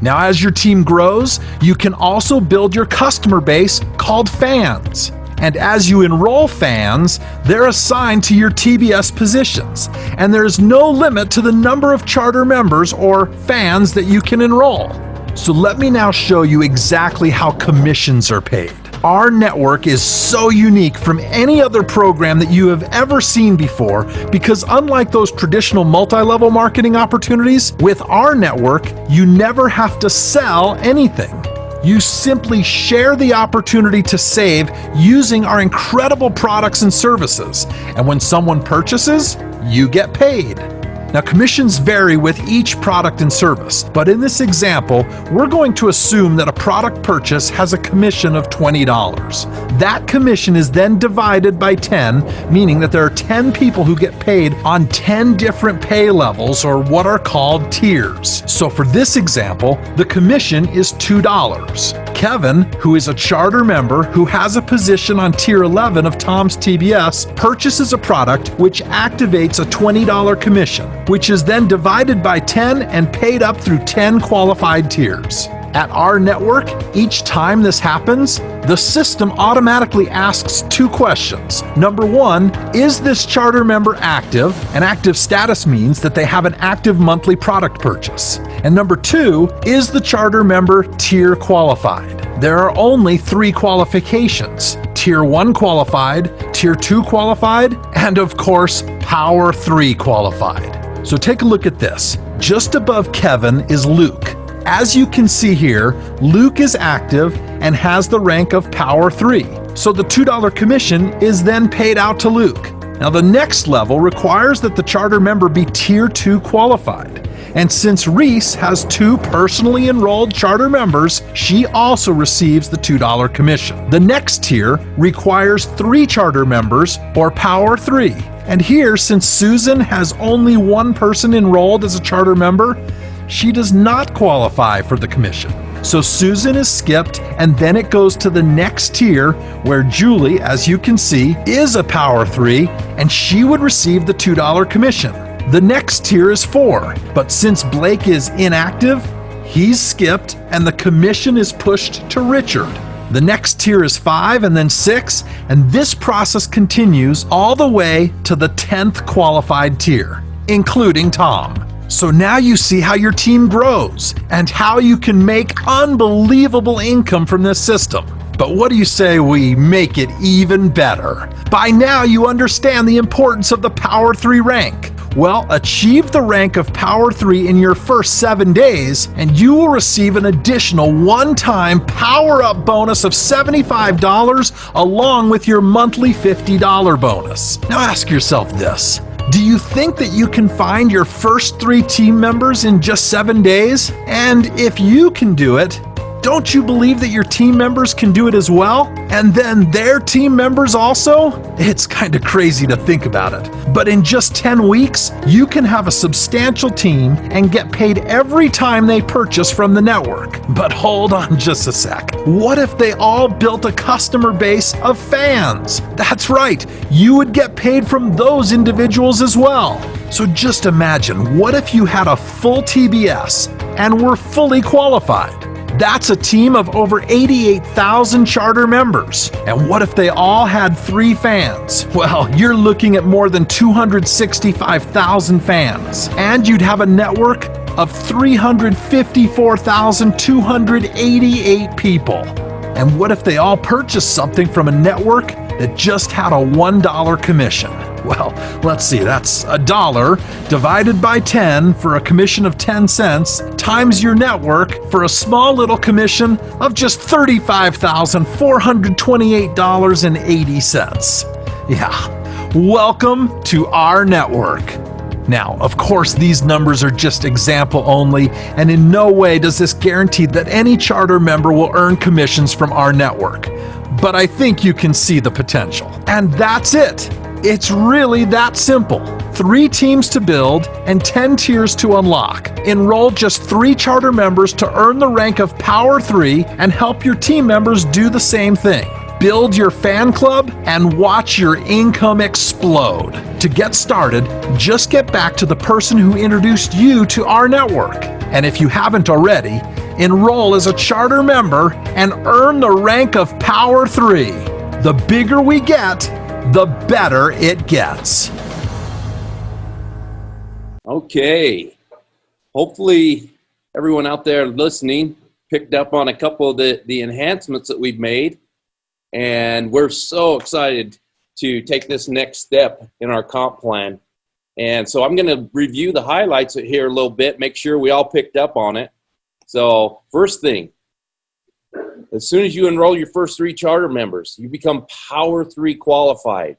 Now, as your team grows, you can also build your customer base called fans. And as you enroll fans, they're assigned to your TBS positions. And there's no limit to the number of charter members or fans that you can enroll. So let me now show you exactly how commissions are paid. Our network is so unique from any other program that you have ever seen before because unlike those traditional multi-level marketing opportunities, with our network, you never have to sell anything. You simply share the opportunity to save using our incredible products and services. And when someone purchases, you get paid. Now, commissions vary with each product and service, but in this example, we're going to assume that a product purchase has a commission of $20. That commission is then divided by 10, meaning that there are 10 people who get paid on 10 different pay levels, or what are called tiers. So for this example, the commission is $2. Kevin, who is a charter member who has a position on Tier 11 of Tom's TBS, purchases a product which activates a $20 commission, which is then divided by 10 and paid up through 10 qualified tiers. At our network, each time this happens, the system automatically asks 2 questions. Number 1, is this charter member active? An active status means that they have an active monthly product purchase. And number 2, is the charter member tier qualified? There are only 3 qualifications: Tier 1 qualified, Tier 2 qualified, and of course, Power 3 qualified. So take a look at this. Just above Kevin is Luke. As you can see here, Luke is active and has the rank of Power 3. So the $2 commission is then paid out to Luke. Now the next level requires that the charter member be Tier 2 qualified. And since Reese has 2 personally enrolled charter members, she also receives the $2 commission. The next tier requires 3 charter members, or Power 3. And here, since Susan has only 1 person enrolled as a charter member, she does not qualify for the commission. So Susan is skipped, and then it goes to the next tier where Julie, as you can see, is a Power 3, and she would receive the $2 commission. The next tier is 4, but since Blake is inactive, he's skipped, and the commission is pushed to Richard. The next tier is 5 and then 6, and this process continues all the way to the 10th qualified tier, including Tom. So now you see how your team grows and how you can make unbelievable income from this system. But what do you say we make it even better? By now you understand the importance of the Power 3 rank. Well, achieve the rank of Power 3 in your first 7 days, and you will receive an additional one-time power-up bonus of $75 along with your monthly $50 bonus. Now ask yourself this. Do you think that you can find your first 3 team members in just 7 days? And if you can do it, don't you believe that your team members can do it as well? And then their team members also? It's kind of crazy to think about it. But in just 10 weeks, you can have a substantial team and get paid every time they purchase from the network. But hold on just a sec. What if they all built a customer base of fans? That's right, you would get paid from those individuals as well. So just imagine, what if you had a full TBS and were fully qualified? That's a team of over 88,000 charter members. And what if they all had 3 fans? Well, you're looking at more than 265,000 fans. And you'd have a network of 354,288 people. And what if they all purchased something from a network that just had a $1 commission? Well, let's see, that's $1 divided by 10 for a commission of 10 cents times your network for a small little commission of just $35,428.80. Yeah, welcome to our network. Now, of course, these numbers are just example only, and in no way does this guarantee that any charter member will earn commissions from our network. But I think you can see the potential. And that's it. It's really that simple. 3 teams to build and 10 tiers to unlock. Enroll just 3 charter members to earn the rank of Power 3 and help your team members do the same thing. Build your fan club and watch your income explode. To get started, just get back to the person who introduced you to our network. And if you haven't already, enroll as a charter member and earn the rank of Power 3. The bigger we get, the better it gets. Okay. Hopefully everyone out there listening picked up on a couple of the enhancements that we've made. And we're so excited to take this next step in our comp plan. And so I'm going to review the highlights here a little bit, make sure we all picked up on it. So first thing, as soon as you enroll your first 3 charter members, you become Power 3 qualified.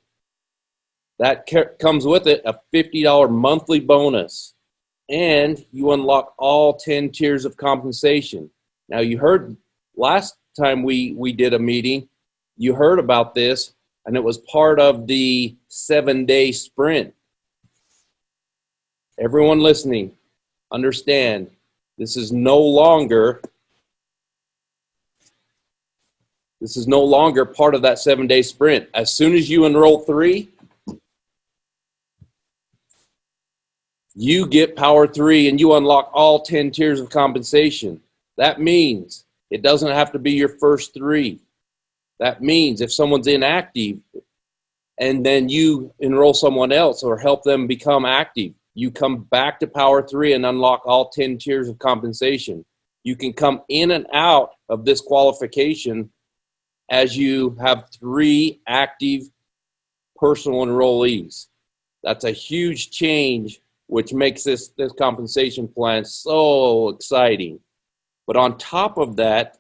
That comes with it a $50 monthly bonus, and you unlock all 10 tiers of compensation. Now, you heard last time we did a meeting, you heard about this, and it was part of the 7-day sprint. Everyone listening, understand, this is no longer part of that 7-day sprint. As soon as you enroll 3, you get Power 3 and you unlock all 10 tiers of compensation. That means it doesn't have to be your first 3. That means if someone's inactive and then you enroll someone else or help them become active, you come back to Power 3 and unlock all 10 tiers of compensation. You can come in and out of this qualification as you have 3 active personal enrollees. That's a huge change, which makes this compensation plan so exciting. But on top of that,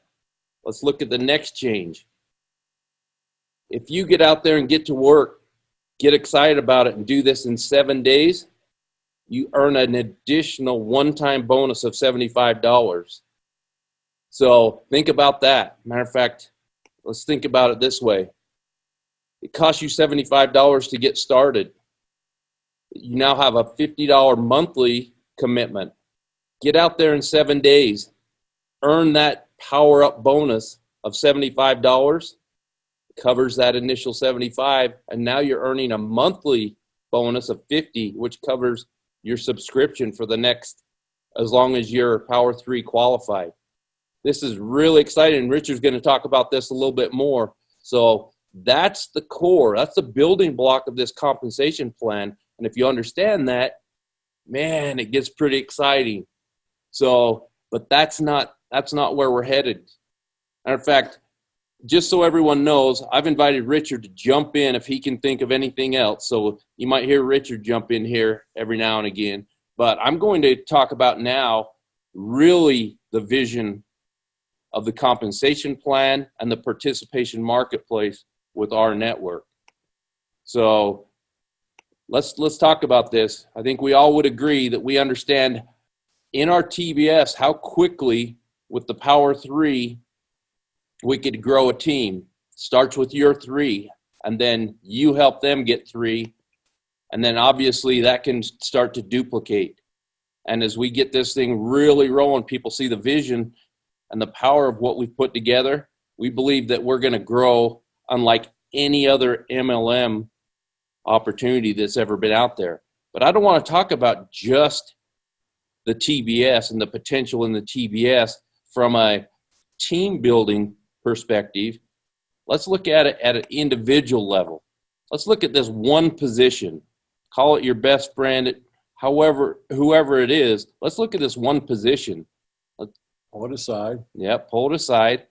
let's look at the next change. If you get out there and get to work, get excited about it, and do this in 7 days, you earn an additional one-time bonus of $75. So think about that. Matter of fact, let's think about it this way. It costs you $75 to get started. You now have a $50 monthly commitment. Get out there in 7 days. Earn that power-up bonus of $75. Covers that initial $75, and now you're earning a monthly bonus of $50, which covers your subscription for the next, as long as you're Power 3 qualified. This is really exciting. Richard's going to talk about this a little bit more. So that's the core. That's the building block of this compensation plan. And if you understand that, man, it gets pretty exciting. So, but that's not where we're headed. Matter of fact, just so everyone knows, I've invited Richard to jump in if he can think of anything else. So you might hear Richard jump in here every now and again. But I'm going to talk about now really the vision of the compensation plan and the participation marketplace with rNetwork. So let's talk about this. I think we all would agree that we understand in our TBS how quickly with the Power 3 we could grow a team. Starts with your 3, and then you help them get 3, and then obviously that can start to duplicate. And as we get this thing really rolling, people see the vision and the power of what we've put together. We believe that we're going to grow unlike any other MLM opportunity that's ever been out there. But I don't want to talk about just the TBS and the potential in the TBS from a team building perspective. Let's look at it at an individual level. Let's look at this one position. Call it your best friend, whoever it is. Let's look at this one position. Pull it aside. Yeah, pull it aside.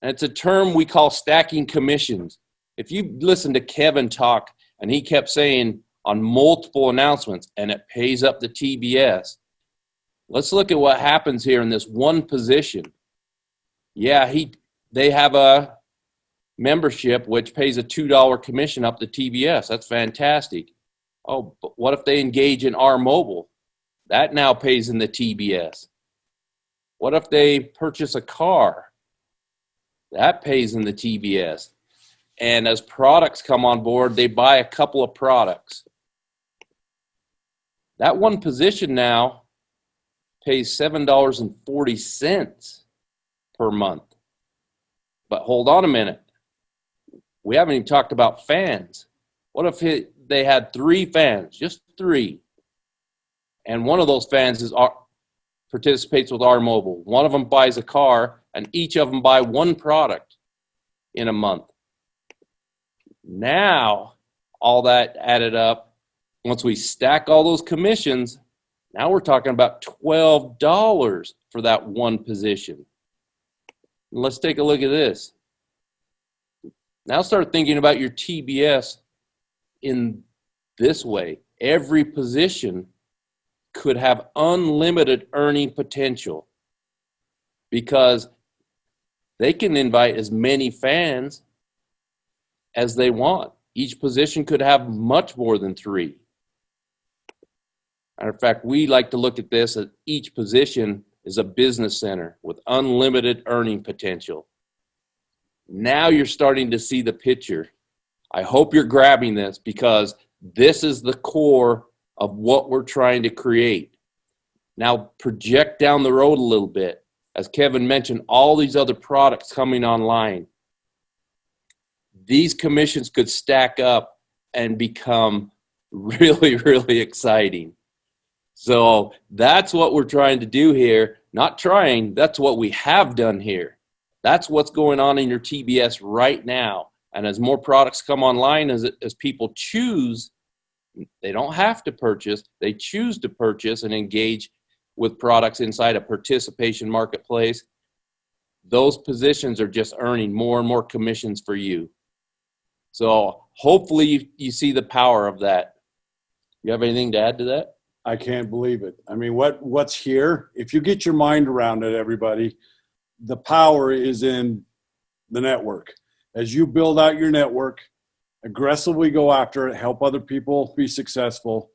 And it's a term we call stacking commissions. If you listen to Kevin talk, and he kept saying on multiple announcements, and it pays up the TBS. Let's look at what happens here in this one position. Yeah, they have a membership which pays a $2 commission up the TBS. That's fantastic. Oh, but what if they engage in R Mobile? That now pays in the TBS. What if they purchase a car? That pays in the TBS. And as products come on board, they buy a couple of products. That one position now pays $7.40 per month. But hold on a minute. We haven't even talked about fans. What if they had 3 fans, just 3, and one of those fans participates with R Mobile. One of them buys a car, and each of them buy 1 product in a month. Now, all that added up, once we stack all those commissions, now we're talking about $12 for that one position. Let's take a look at this. Now start thinking about your TBS in this way. Every position could have unlimited earning potential because they can invite as many fans as they want. Each position could have much more than 3. Matter of fact, we like to look at this as each position is a business center with unlimited earning potential. Now you're starting to see the picture. I hope you're grabbing this because this is the core of what we're trying to create. Now project down the road a little bit. As Kevin mentioned, all these other products coming online. These commissions could stack up and become really, really exciting. So that's what we're trying to do here. Not trying, that's what we have done here. That's what's going on in your TBS right now. And as more products come online, as people choose, they don't have to purchase, they choose to purchase and engage with products inside a participation marketplace. Those positions are just earning more and more commissions for you. So hopefully you see the power of that. You have anything to add to that? I can't believe it. I mean, what's here? If you get your mind around it, everybody, the power is in the network. As you build out your network, aggressively go after it, help other people be successful.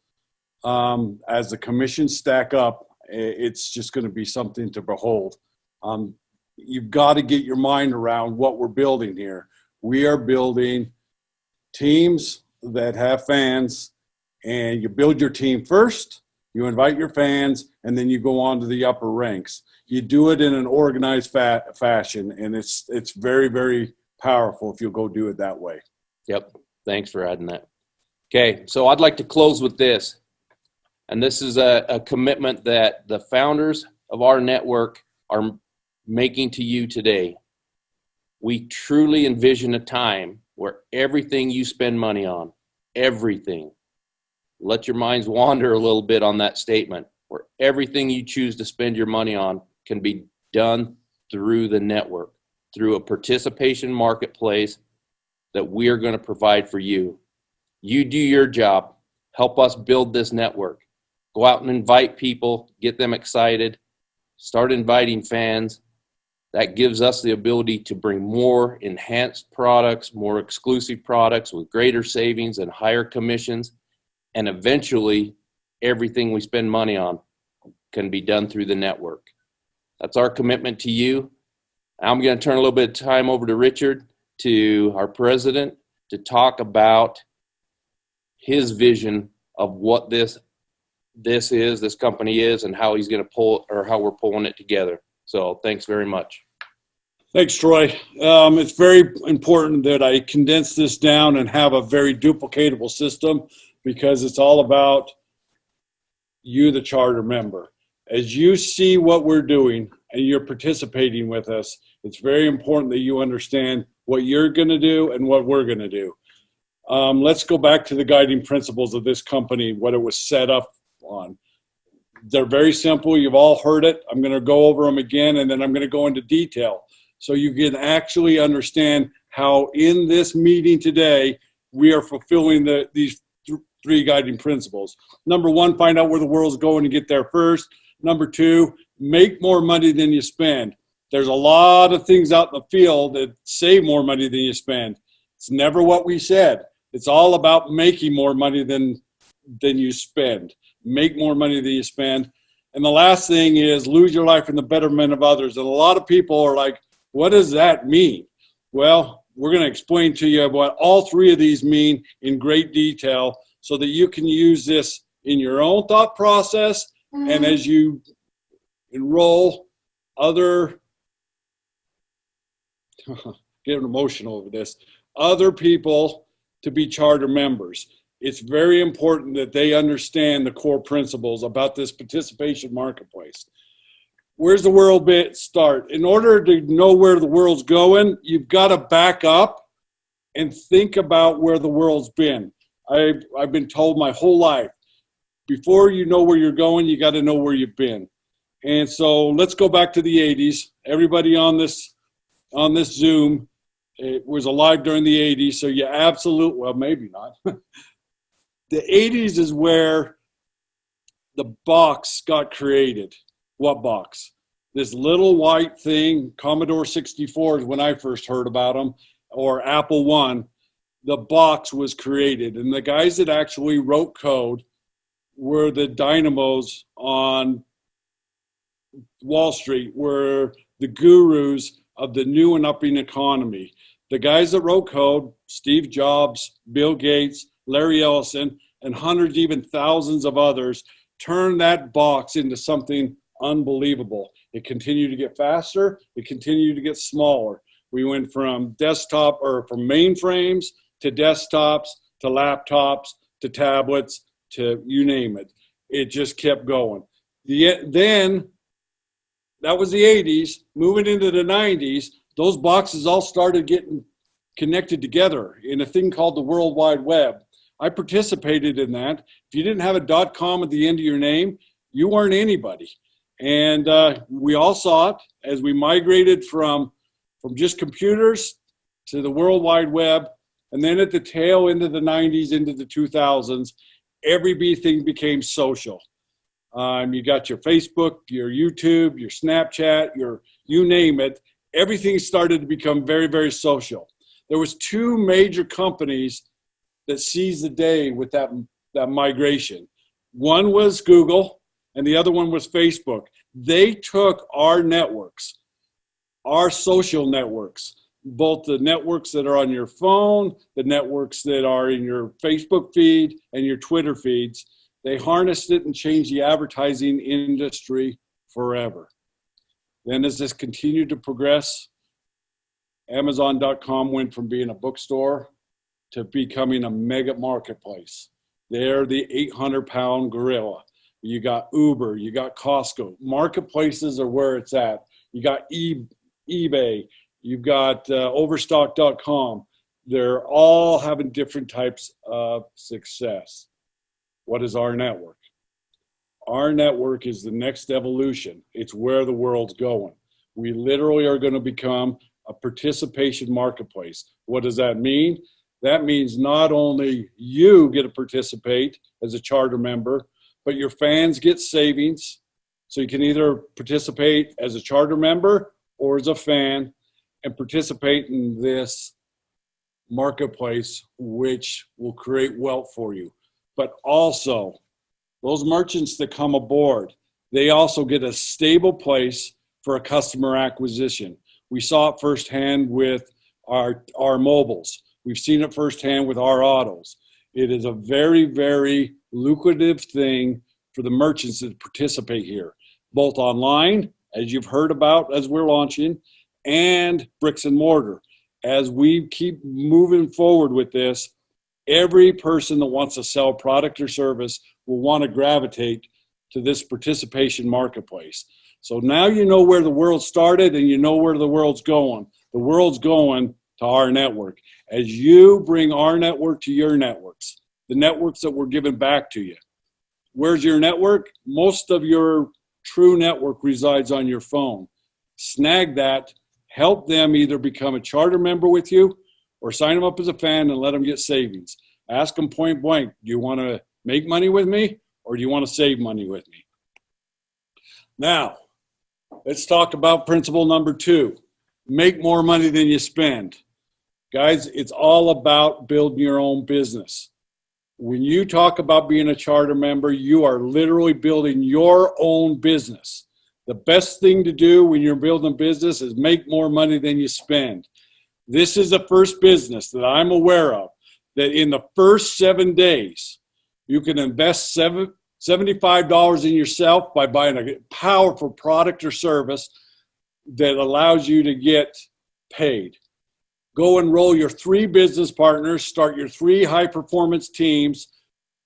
as the commissions stack up, it's just going to be something to behold. You've got to get your mind around what we're building here. We are building teams that have fans, and you build your team first, you invite your fans, and then you go on to the upper ranks. You do it in an organized fashion, and it's very, very powerful if you'll go do it that way. Yep. Thanks for adding that. Okay, so I'd like to close with this. And this is a commitment that the founders of our network are making to you today. We truly envision a time where everything you spend money on, everything, let your minds wander a little bit on that statement, where everything you choose to spend your money on can be done through the network, through a participation marketplace that we are going to provide for you. You do your job. Help us build this network. Go out and invite people, get them excited, start inviting fans. That gives us the ability to bring more enhanced products, more exclusive products with greater savings and higher commissions. And eventually, everything we spend money on can be done through the network. That's our commitment to you. I'm going to turn a little bit of time over to Richard, to our president, to talk about his vision of what this company is, and how he's going to pull, or how we're pulling it together. So thanks very much. Thanks, Troy. It's very important that I condense this down and have a very duplicatable system, because it's all about you, the charter member. As you see what we're doing and you're participating with us, it's very important that you understand what you're going to do and what we're going to do. Let's go back to the guiding principles of this company, what it was set up on. They're very simple. You've all heard it. I'm going to go over them again, and then I'm going to go into detail so you can actually understand how in this meeting today we are fulfilling these three guiding principles. Number one, find out where the world's going and get there first. Number two, make more money than you spend. There's a lot of things out in the field that save more money than you spend. It's never what we said. It's all about making more money than you spend. Make more money than you spend. And the last thing is lose your life in the betterment of others. And a lot of people are like, what does that mean? Well, we're going to explain to you what all three of these mean in great detail so that you can use this in your own thought process, and as you enroll other, getting emotional over this, other people to be charter members. It's very important that they understand the core principles about this participation marketplace. Where's the world start? In order to know where the world's going, you've got to back up and think about where the world's been. I've been told my whole life, before you know where you're going, you got to know where you've been. And so let's go back to the 80s. Everybody on this Zoom, it was alive during the 80s, so you absolutely, well, maybe not. The 80s is where the box got created. What box? This little white thing, Commodore 64s when I first heard about them, or Apple I, the box was created. And the guys that actually wrote code were the dynamos on Wall Street, were the gurus of the new and upping economy. The guys that wrote code, Steve Jobs, Bill Gates, Larry Ellison, and hundreds, even thousands of others, turned that box into something unbelievable. It continued to get faster. It continued to get smaller. We went from desktop, or from mainframes to desktops to laptops to tablets to you name it. It just kept going. Then that was the 80s. Moving into the 90s, those boxes all started getting connected together in a thing called the World Wide Web. I participated in that. If you didn't have a .com at the end of your name, you weren't anybody. And we all saw it as we migrated from just computers to the World Wide Web. And then at the tail end of the 90s into the 2000s, everything became social. You got your Facebook, your YouTube, your Snapchat, you name it. Everything started to become very, very social. There was two major companies that seized the day with that migration. One was Google, and the other one was Facebook. They took our networks, our social networks, both the networks that are on your phone, the networks that are in your Facebook feed and your Twitter feeds. They harnessed it and changed the advertising industry forever. Then as this continued to progress, Amazon.com went from being a bookstore to becoming a mega marketplace. They're the 800-pound gorilla. You got Uber, you got Costco. Marketplaces are where it's at. You got eBay, you've got Overstock.com. They're all having different types of success. What is our network? Our network is the next evolution. It's where the world's going. We literally are going to become a participation marketplace. What does that mean? That means not only you get to participate as a charter member, but your fans get savings. So you can either participate as a charter member or as a fan and participate in this marketplace, which will create wealth for you. But also, those merchants that come aboard, they also get a stable place for a customer acquisition. We saw it firsthand with our mobiles. We've seen it firsthand with our autos. It is a very, very lucrative thing for the merchants that participate here, both online, as you've heard about as we're launching, and bricks and mortar. As we keep moving forward with this, every person that wants to sell product or service will want to gravitate to this participation marketplace. So now you know where the world started and you know where the world's going. The world's going to our network. As you bring our network to your networks, the networks that we're giving back to you. Where's your network? Most of your true network resides on your phone. Snag that, help them either become a charter member with you or sign them up as a fan and let them get savings. Ask them point blank, do you want to make money with me or do you want to save money with me? Now, let's talk about principle number 2. Make more money than you spend. Guys, it's all about building your own business. When you talk about being a charter member, you are literally building your own business. The best thing to do when you're building a business is make more money than you spend. This is the first business that I'm aware of that in the first 7 days, you can invest $75 in yourself by buying a powerful product or service that allows you to get paid. Go enroll your 3 business partners, start your 3 high-performance teams,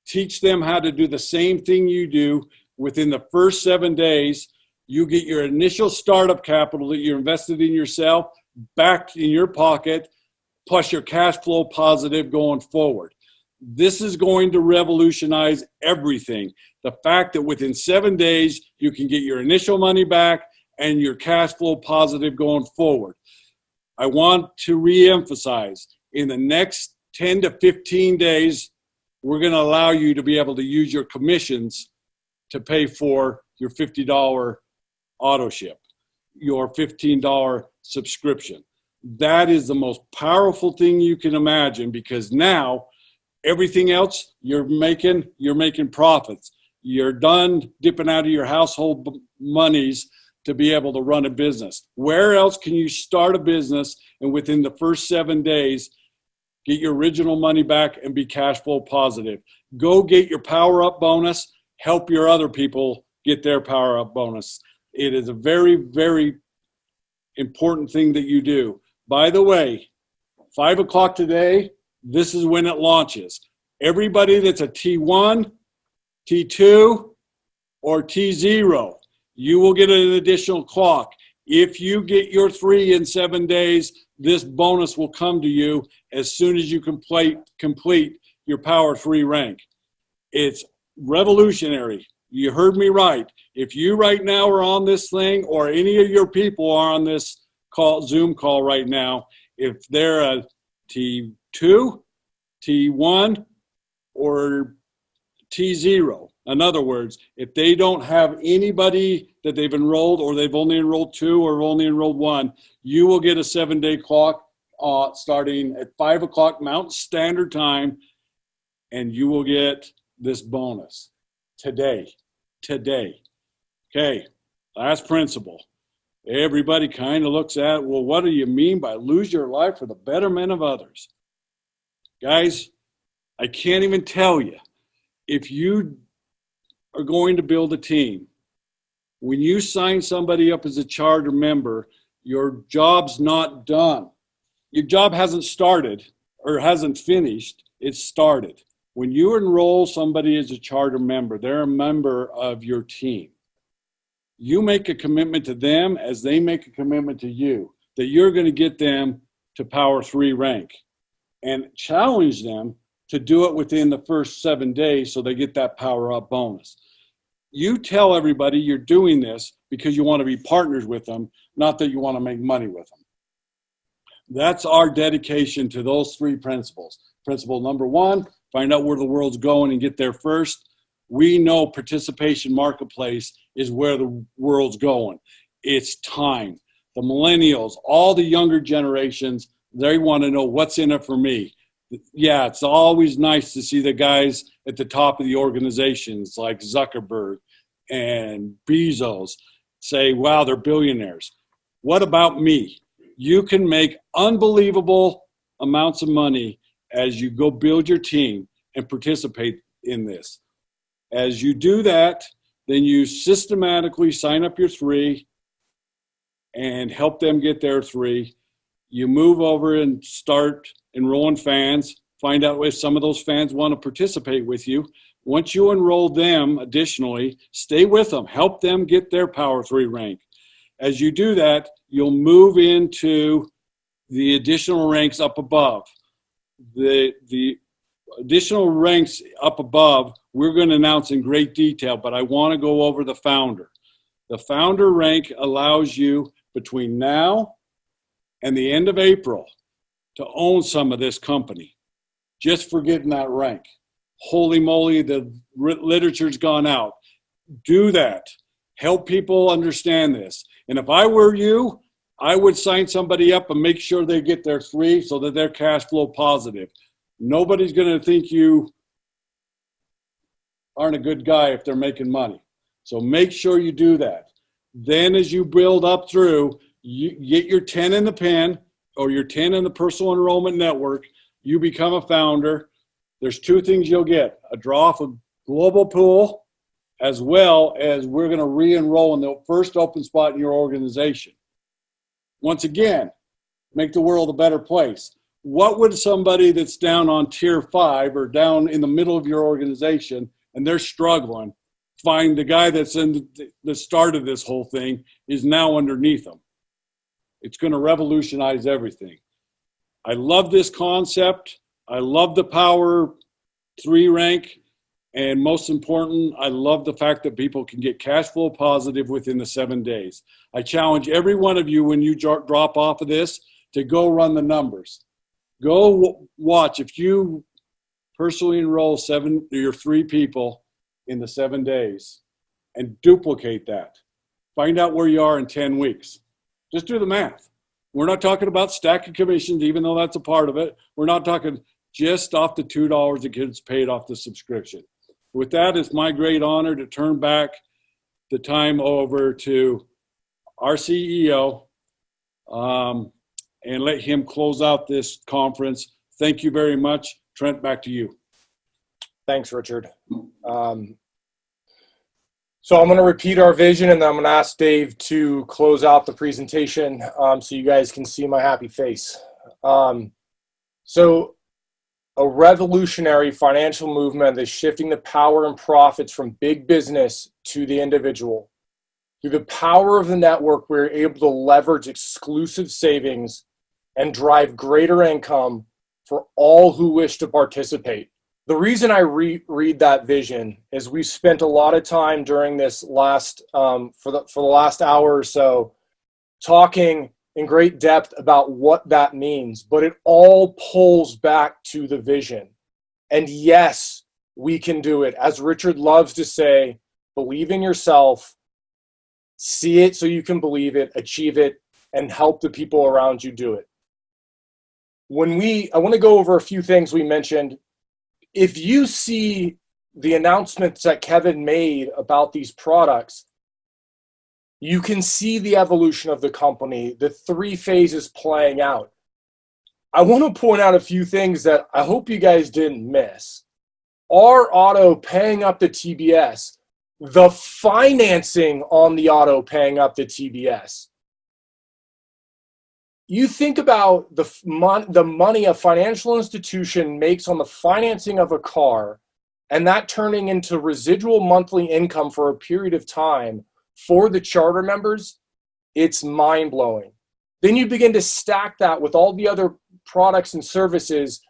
teach them how to do the same thing you do. Within the first 7 days, you get your initial startup capital that you invested in yourself back in your pocket, plus your cash flow positive going forward. This is going to revolutionize everything. The fact that within 7 days, you can get your initial money back and your cash flow positive going forward. I want to reemphasize, in the next 10 to 15 days, we're going to allow you to be able to use your commissions to pay for your $50 auto ship, your $15 subscription. That is the most powerful thing you can imagine, because now everything else you're making profits. You're done dipping out of your household monies to be able to run a business. Where else can you start a business and within the first 7 days get your original money back and be cash flow positive? Go get your power up bonus, help your other people get their power up bonus. It is a very, very important thing that you do. By the way, 5 o'clock today, this is when it launches. Everybody that's a T1, T2, or T0, you will get an additional clock. If you get your 3 in 7 days, this bonus will come to you as soon as you complete your Power 3 rank. It's revolutionary. You heard me right. If you right now are on this thing, or any of your people are on this call, Zoom call right now, if they're a T2, T1, or T0, in other words, if they don't have anybody that they've enrolled, or they've only enrolled 2 or only enrolled 1, you will get a 7-day clock starting at 5 o'clock Mountain Standard Time, and you will get this bonus. today. Today. Okay, last principle. Everybody kind of looks at, well, what do you mean by lose your life for the betterment of others? Guys, I can't even tell you. If you are going to build a team, when you sign somebody up as a charter member, your job's not done. Your job hasn't started or hasn't finished, it's started. When you enroll somebody as a charter member, they're a member of your team. You make a commitment to them as they make a commitment to you that you're going to get them to Power 3 rank, and challenge them to do it within the first 7 days so they get that power up bonus. You tell everybody you're doing this because you want to be partners with them, not that you want to make money with them. That's our dedication to those 3 principles. Principle number 1, find out where the world's going and get there first. We know participation marketplace is where the world's going. It's time. The millennials, all the younger generations, they want to know what's in it for me. Yeah, it's always nice to see the guys at the top of the organizations like Zuckerberg and Bezos say, wow, they're billionaires. What about me? You can make unbelievable amounts of money as you go build your team and participate in this. As you do that, then you systematically sign up your 3 and help them get their 3. You move over and start enrolling fans, find out if some of those fans want to participate with you. Once you enroll them, additionally, stay with them, help them get their Power 3 rank. As you do that, you'll move into the additional ranks up above. The additional ranks up above, we're going to announce in great detail, but I want to go over the founder. The founder rank allows you between now and the end of April to own some of this company, just for getting that rank. Holy moly, the literature's gone out. Do that. Help people understand this. And if I were you, I would sign somebody up and make sure they get their 3 so that they're cash flow positive. Nobody's going to think you aren't a good guy if they're making money. So make sure you do that. Then as you build up through, you get your 10 in the pen or your 10 in the personal enrollment network, you become a founder. There's 2 things you'll get: a draw off a global pool, as well as we're going to re-enroll in the first open spot in your organization. Once again, make the world a better place. What would somebody that's down on tier 5 or down in the middle of your organization and they're struggling find? The guy that's in the start of this whole thing is now underneath them. It's going to revolutionize everything. I love this concept. I love the Power 3 rank. And most important, I love the fact that people can get cash flow positive within the 7 days. I challenge every one of you, when you drop off of this, to go run the numbers. Go watch. If you personally enroll your 3 people in the 7 days and duplicate that, find out where you are in 10 weeks. Just do the math. We're not talking about stacking commissions, even though that's a part of it. We're not talking just off the $2 that gets paid off the subscription. With that, it's my great honor to turn back the time over to our CEO and let him close out this conference. Thank you very much. Trent, back to you. Thanks, Richard. So I'm going to repeat our vision, and then I'm going to ask Dave to close out the presentation so you guys can see my happy face. So a revolutionary financial movement that's shifting the power and profits from big business to the individual. Through the power of the network, we're able to leverage exclusive savings and drive greater income for all who wish to participate. The reason I read that vision is we spent a lot of time during this last, for the last hour or so, talking in great depth about what that means, but it all pulls back to the vision. And yes, we can do it. As Richard loves to say, believe in yourself, see it so you can believe it, achieve it, and help the people around you do it. I want to go over a few things we mentioned. If you see the announcements that Kevin made about these products, you can see the evolution of the company, the 3 phases playing out. I want to point out a few things that I hope you guys didn't miss. Our auto paying up the TBS, the financing on the auto paying up the TBS. You think about the money a financial institution makes on the financing of a car, and that turning into residual monthly income for a period of time for the charter members, it's mind-blowing. Then you begin to stack that with all the other products and services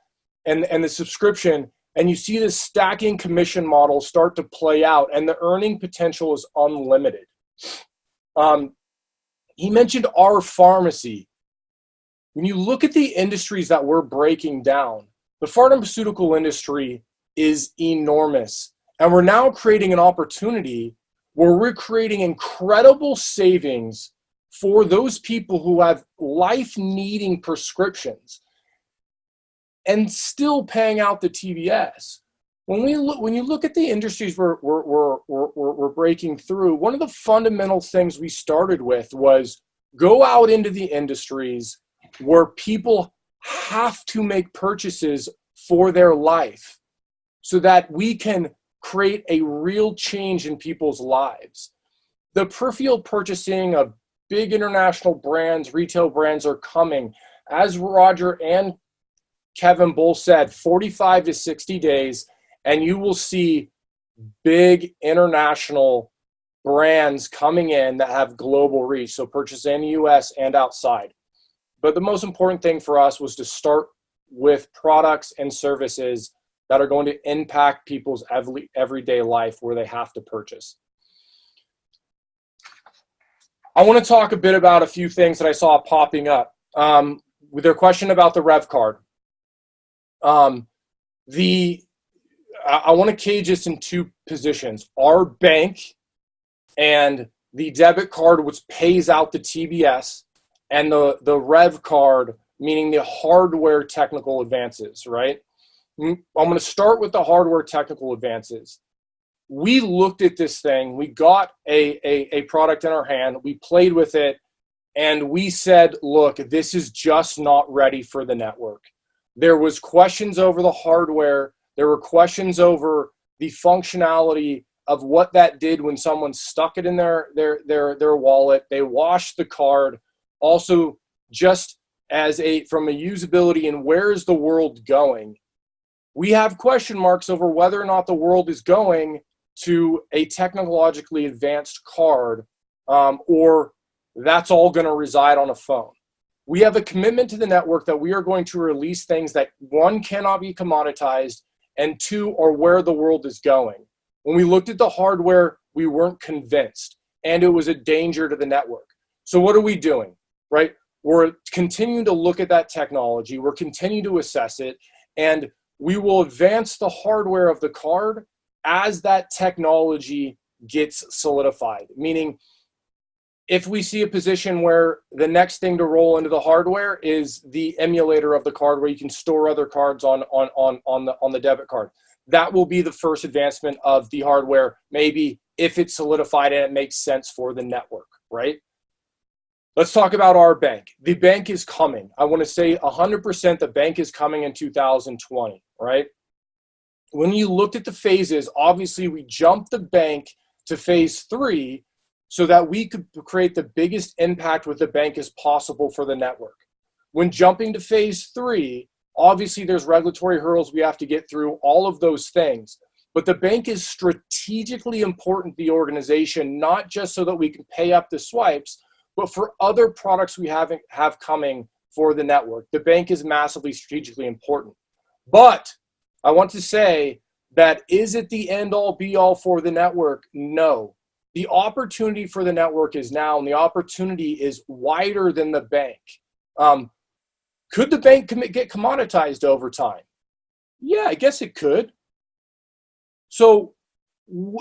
and the subscription, and you see this stacking commission model start to play out, and the earning potential is unlimited. He mentioned our pharmacy. When you look at the industries that we're breaking down, the pharmaceutical industry is enormous. And we're now creating an opportunity where we're creating incredible savings for those people who have life-needing prescriptions and still paying out the TBS. When you look at the industries we're breaking through, one of the fundamental things we started with was go out into the industries where people have to make purchases for their life so that we can create a real change in people's lives. The peripheral purchasing of big international brands, retail brands are coming. As Roger and Kevin both said, 45 to 60 days, and you will see big international brands coming in that have global reach, so purchase in the US and outside. But the most important thing for us was to start with products and services that are going to impact people's everyday life where they have to purchase. I want to talk a bit about a few things that I saw popping up. With their question about the Rev card. I want to cage this in 2 positions. Our bank and the debit card, which pays out the TBS, and the Rev card, meaning the hardware technical advances, right? I'm going to start with the hardware technical advances. We looked at this thing. We got a product in our hand. We played with it. And we said, look, this is just not ready for the network. There was questions over the hardware. There were questions over the functionality of what that did when someone stuck it in their wallet. They washed the card. Also, just as from a usability and where is the world going, we have question marks over whether or not the world is going to a technologically advanced card, or that's all going to reside on a phone. We have a commitment to the network that we are going to release things that, 1, cannot be commoditized, and 2, are where the world is going. When we looked at the hardware, we weren't convinced, and it was a danger to the network. So what are we doing, right? We're continuing to look at that technology. We're continuing to assess it, and we will advance the hardware of the card as that technology gets solidified. Meaning, if we see a position where the next thing to roll into the hardware is the emulator of the card where you can store other cards on the debit card, that will be the first advancement of the hardware, maybe if it's solidified and it makes sense for the network, right? Let's talk about our bank. The bank is coming. I want to say 100% the bank is coming in 2020, right? When you looked at the phases, obviously we jumped the bank to phase 3 so that we could create the biggest impact with the bank as possible for the network. When jumping to phase 3, obviously there's regulatory hurdles we have to get through, all of those things. But the bank is strategically important to the organization, not just so that we can pay up the swipes, but for other products we have coming for the network. The bank is massively strategically important. But I want to say that, is it the end-all be-all for the network? No. The opportunity for the network is now, and the opportunity is wider than the bank. Could the bank get commoditized over time? Yeah, I guess it could. So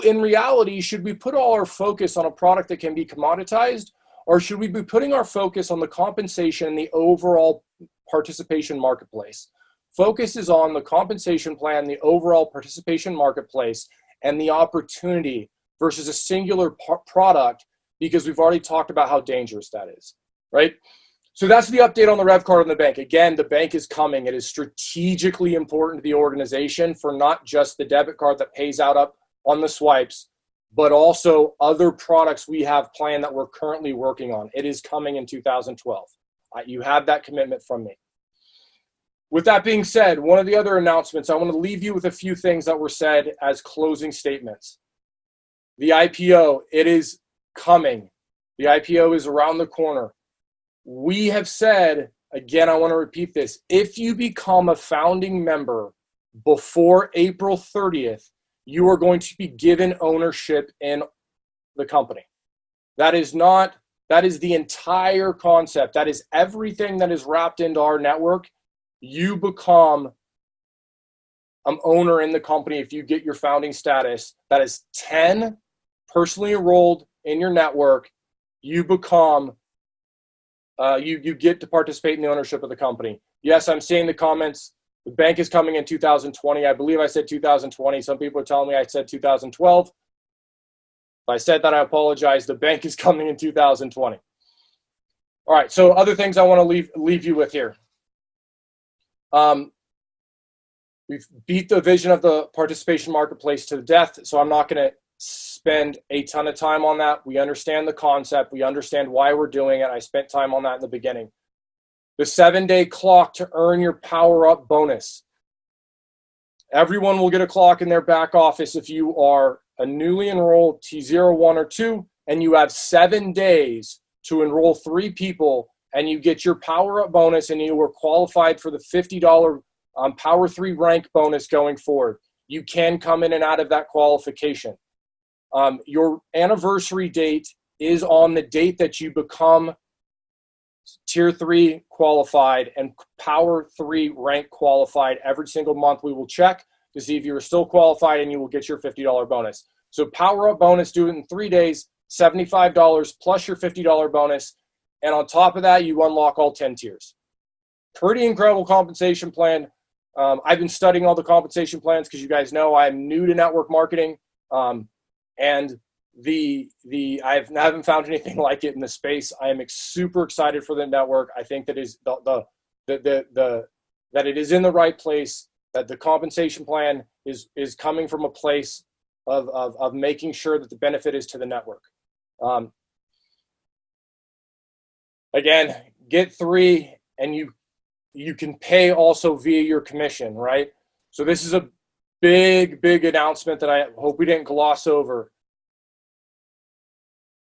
in reality, should we put all our focus on a product that can be commoditized, or should we be putting our focus on the compensation and the overall participation marketplace? focuses on the compensation plan, the overall participation marketplace, and the opportunity versus a singular product, because we've already talked about how dangerous that is, right? So that's the update on the rev card in the bank. Again, the bank is coming. It is strategically important to the organization for not just the debit card that pays out up on the swipes, but also other products we have planned that we're currently working on. It is coming in 2012. You have that commitment from me. With that being said, one of the other announcements, I want to leave you with a few things that were said as closing statements. The IPO, it is coming. The IPO is around the corner. We have said, again, I want to repeat this, if you become a founding member before April 30th, you are going to be given ownership in the company. That is the entire concept. That is everything that is wrapped into our network. You become an owner in the company if you get your founding status. That is 10 personally enrolled in your network. You become you get to participate in the ownership of the company. Yes, I'm seeing the comments. The bank is coming in 2020. I believe I said 2020. Some people are telling me I said 2012. If I said that, I apologize. The bank is coming in 2020. All right, so other things I want to leave you with here. We've beat the vision of the participation marketplace to death, so I'm not going to spend a ton of time on that. We understand the concept. We understand why we're doing it. I spent time on that in the beginning. The 7-day clock to earn your Power Up bonus. Everyone will get a clock in their back office if you are a newly enrolled T0, 1, or 2, and you have 7 days to enroll 3 people, and you get your Power Up bonus, and you were qualified for the $50 Power3 rank bonus going forward. You can come in and out of that qualification. Your anniversary date is on the date that you become Tier 3 qualified and Power 3 rank qualified. Every single month we will check to see if you are still qualified, and you will get your $50 bonus. So Power Up bonus, do it in 3 days, $75 plus your $50 bonus. And on top of that, you unlock all 10 tiers. Pretty incredible compensation plan. I've been studying all the compensation plans because you guys know I'm new to network marketing. And I haven't found anything like it in the space. I am super excited for the network. I think that that it is in the right place, that the compensation plan is coming from a place of making sure that the benefit is to the network. Again, get 3, and you can pay also via your commission, right? So this is a big announcement that I hope we didn't gloss over.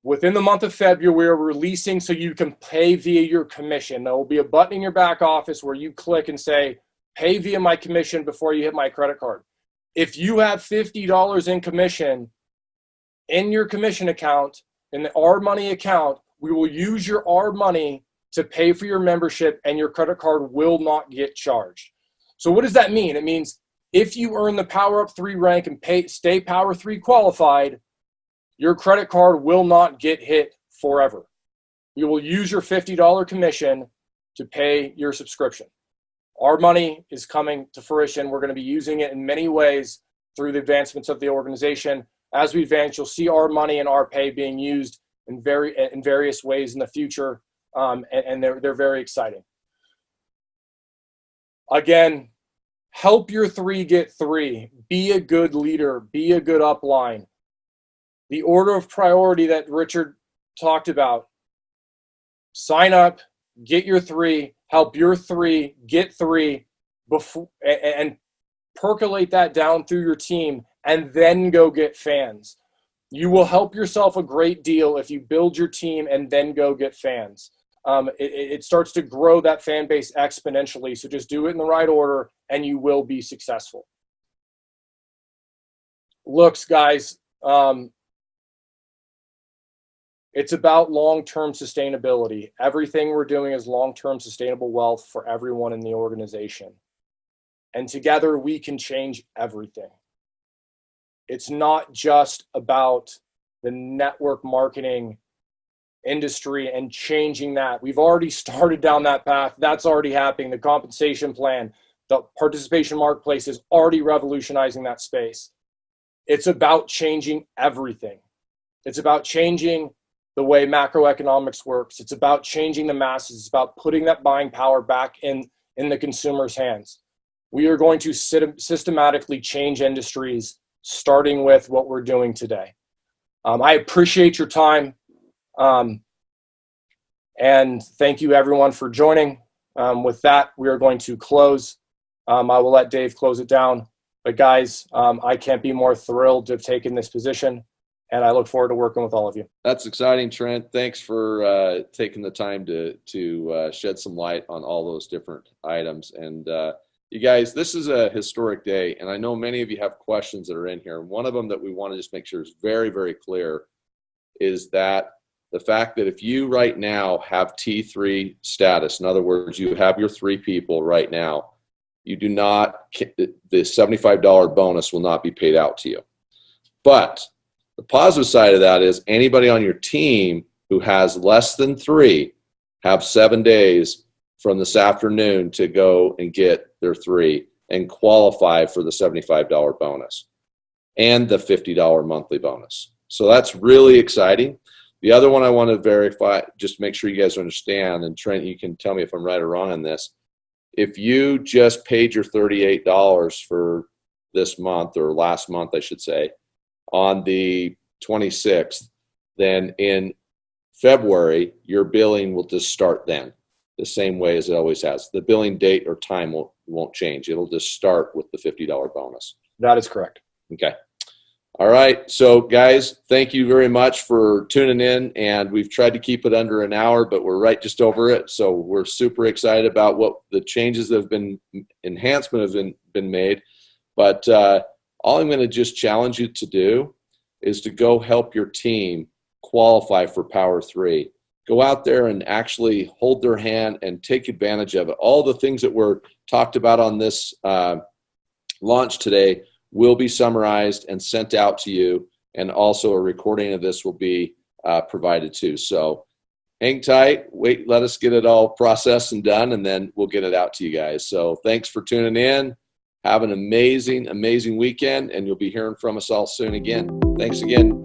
Within the month of February, we're releasing so you can pay via your commission. There will be a button in your back office where you click and say, pay via my commission before you hit my credit card. If you have $50 in commission in your commission account, in the R Money account, we will use your R Money to pay for your membership, and your credit card will not get charged. So what does that mean? It means if you earn the Power Up 3 rank and stay Power 3 qualified, your credit card will not get hit forever. You will use your $50 commission to pay your subscription. Our money is coming to fruition. We're going to be using it in many ways through the advancements of the organization. As we advance, you'll see our money and our pay being used in various ways in the future, and they're very exciting. Again, help your 3 get 3. Be a good leader. Be a good upline. The order of priority that Richard talked about: sign up, get your 3, help your 3 get 3, before, and percolate that down through your team, and then go get fans. You will help yourself a great deal if you build your team and then go get fans. It starts to grow that fan base exponentially. So just do it in the right order, and you will be successful. Looks, guys, it's about long-term sustainability. Everything we're doing is long-term sustainable wealth for everyone in the organization. And together we can change everything. It's not just about the network marketing industry and changing that. We've already started down that path. That's already happening. The compensation plan, The participation marketplace is already revolutionizing that space. It's about changing everything. It's about changing the way macroeconomics works. It's about changing the masses. It's about putting that buying power back in the consumer's hands. We are going to systematically change industries, starting with what we're doing today. I appreciate your time. And thank you everyone for joining. With that, we are going to close. I will let Dave close it down. But guys, I can't be more thrilled to have taken this position, and I look forward to working with all of you. That's exciting, Trent. Thanks for taking the time to shed some light on all those different items. And you guys, this is a historic day, and I know many of you have questions that are in here. And one of them that we want to just make sure is very, very clear is that the fact that if you right now have T3 status, in other words, you have your 3 people right now, you do not, the $75 bonus will not be paid out to you. But the positive side of that is anybody on your team who has less than 3 have 7 days from this afternoon to go and get their 3 and qualify for the $75 bonus and the $50 monthly bonus. So that's really exciting. The other one I want to verify, just to make sure you guys understand, and Trent, you can tell me if I'm right or wrong on this. If you just paid your $38 for this month, or last month, I should say, on the 26th, then in February, your billing will just start then, the same way as it always has. The billing date or time won't change. It'll just start with the $50 bonus. That is correct. Okay. All right. So, guys, thank you very much for tuning in. And we've tried to keep it under an hour, but we're right just over it. So we're super excited about what the changes that have been, enhancement have been made. But all I'm going to just challenge you to do is to go help your team qualify for Power3. Go out there and actually hold their hand and take advantage of it. All the things that were talked about on this launch today will be summarized and sent out to you, and also a recording of this will be provided too. So hang tight, wait, let us get it all processed and done, and then we'll get it out to you guys. So thanks for tuning in. Have an amazing, amazing weekend, and you'll be hearing from us all soon again. Thanks again.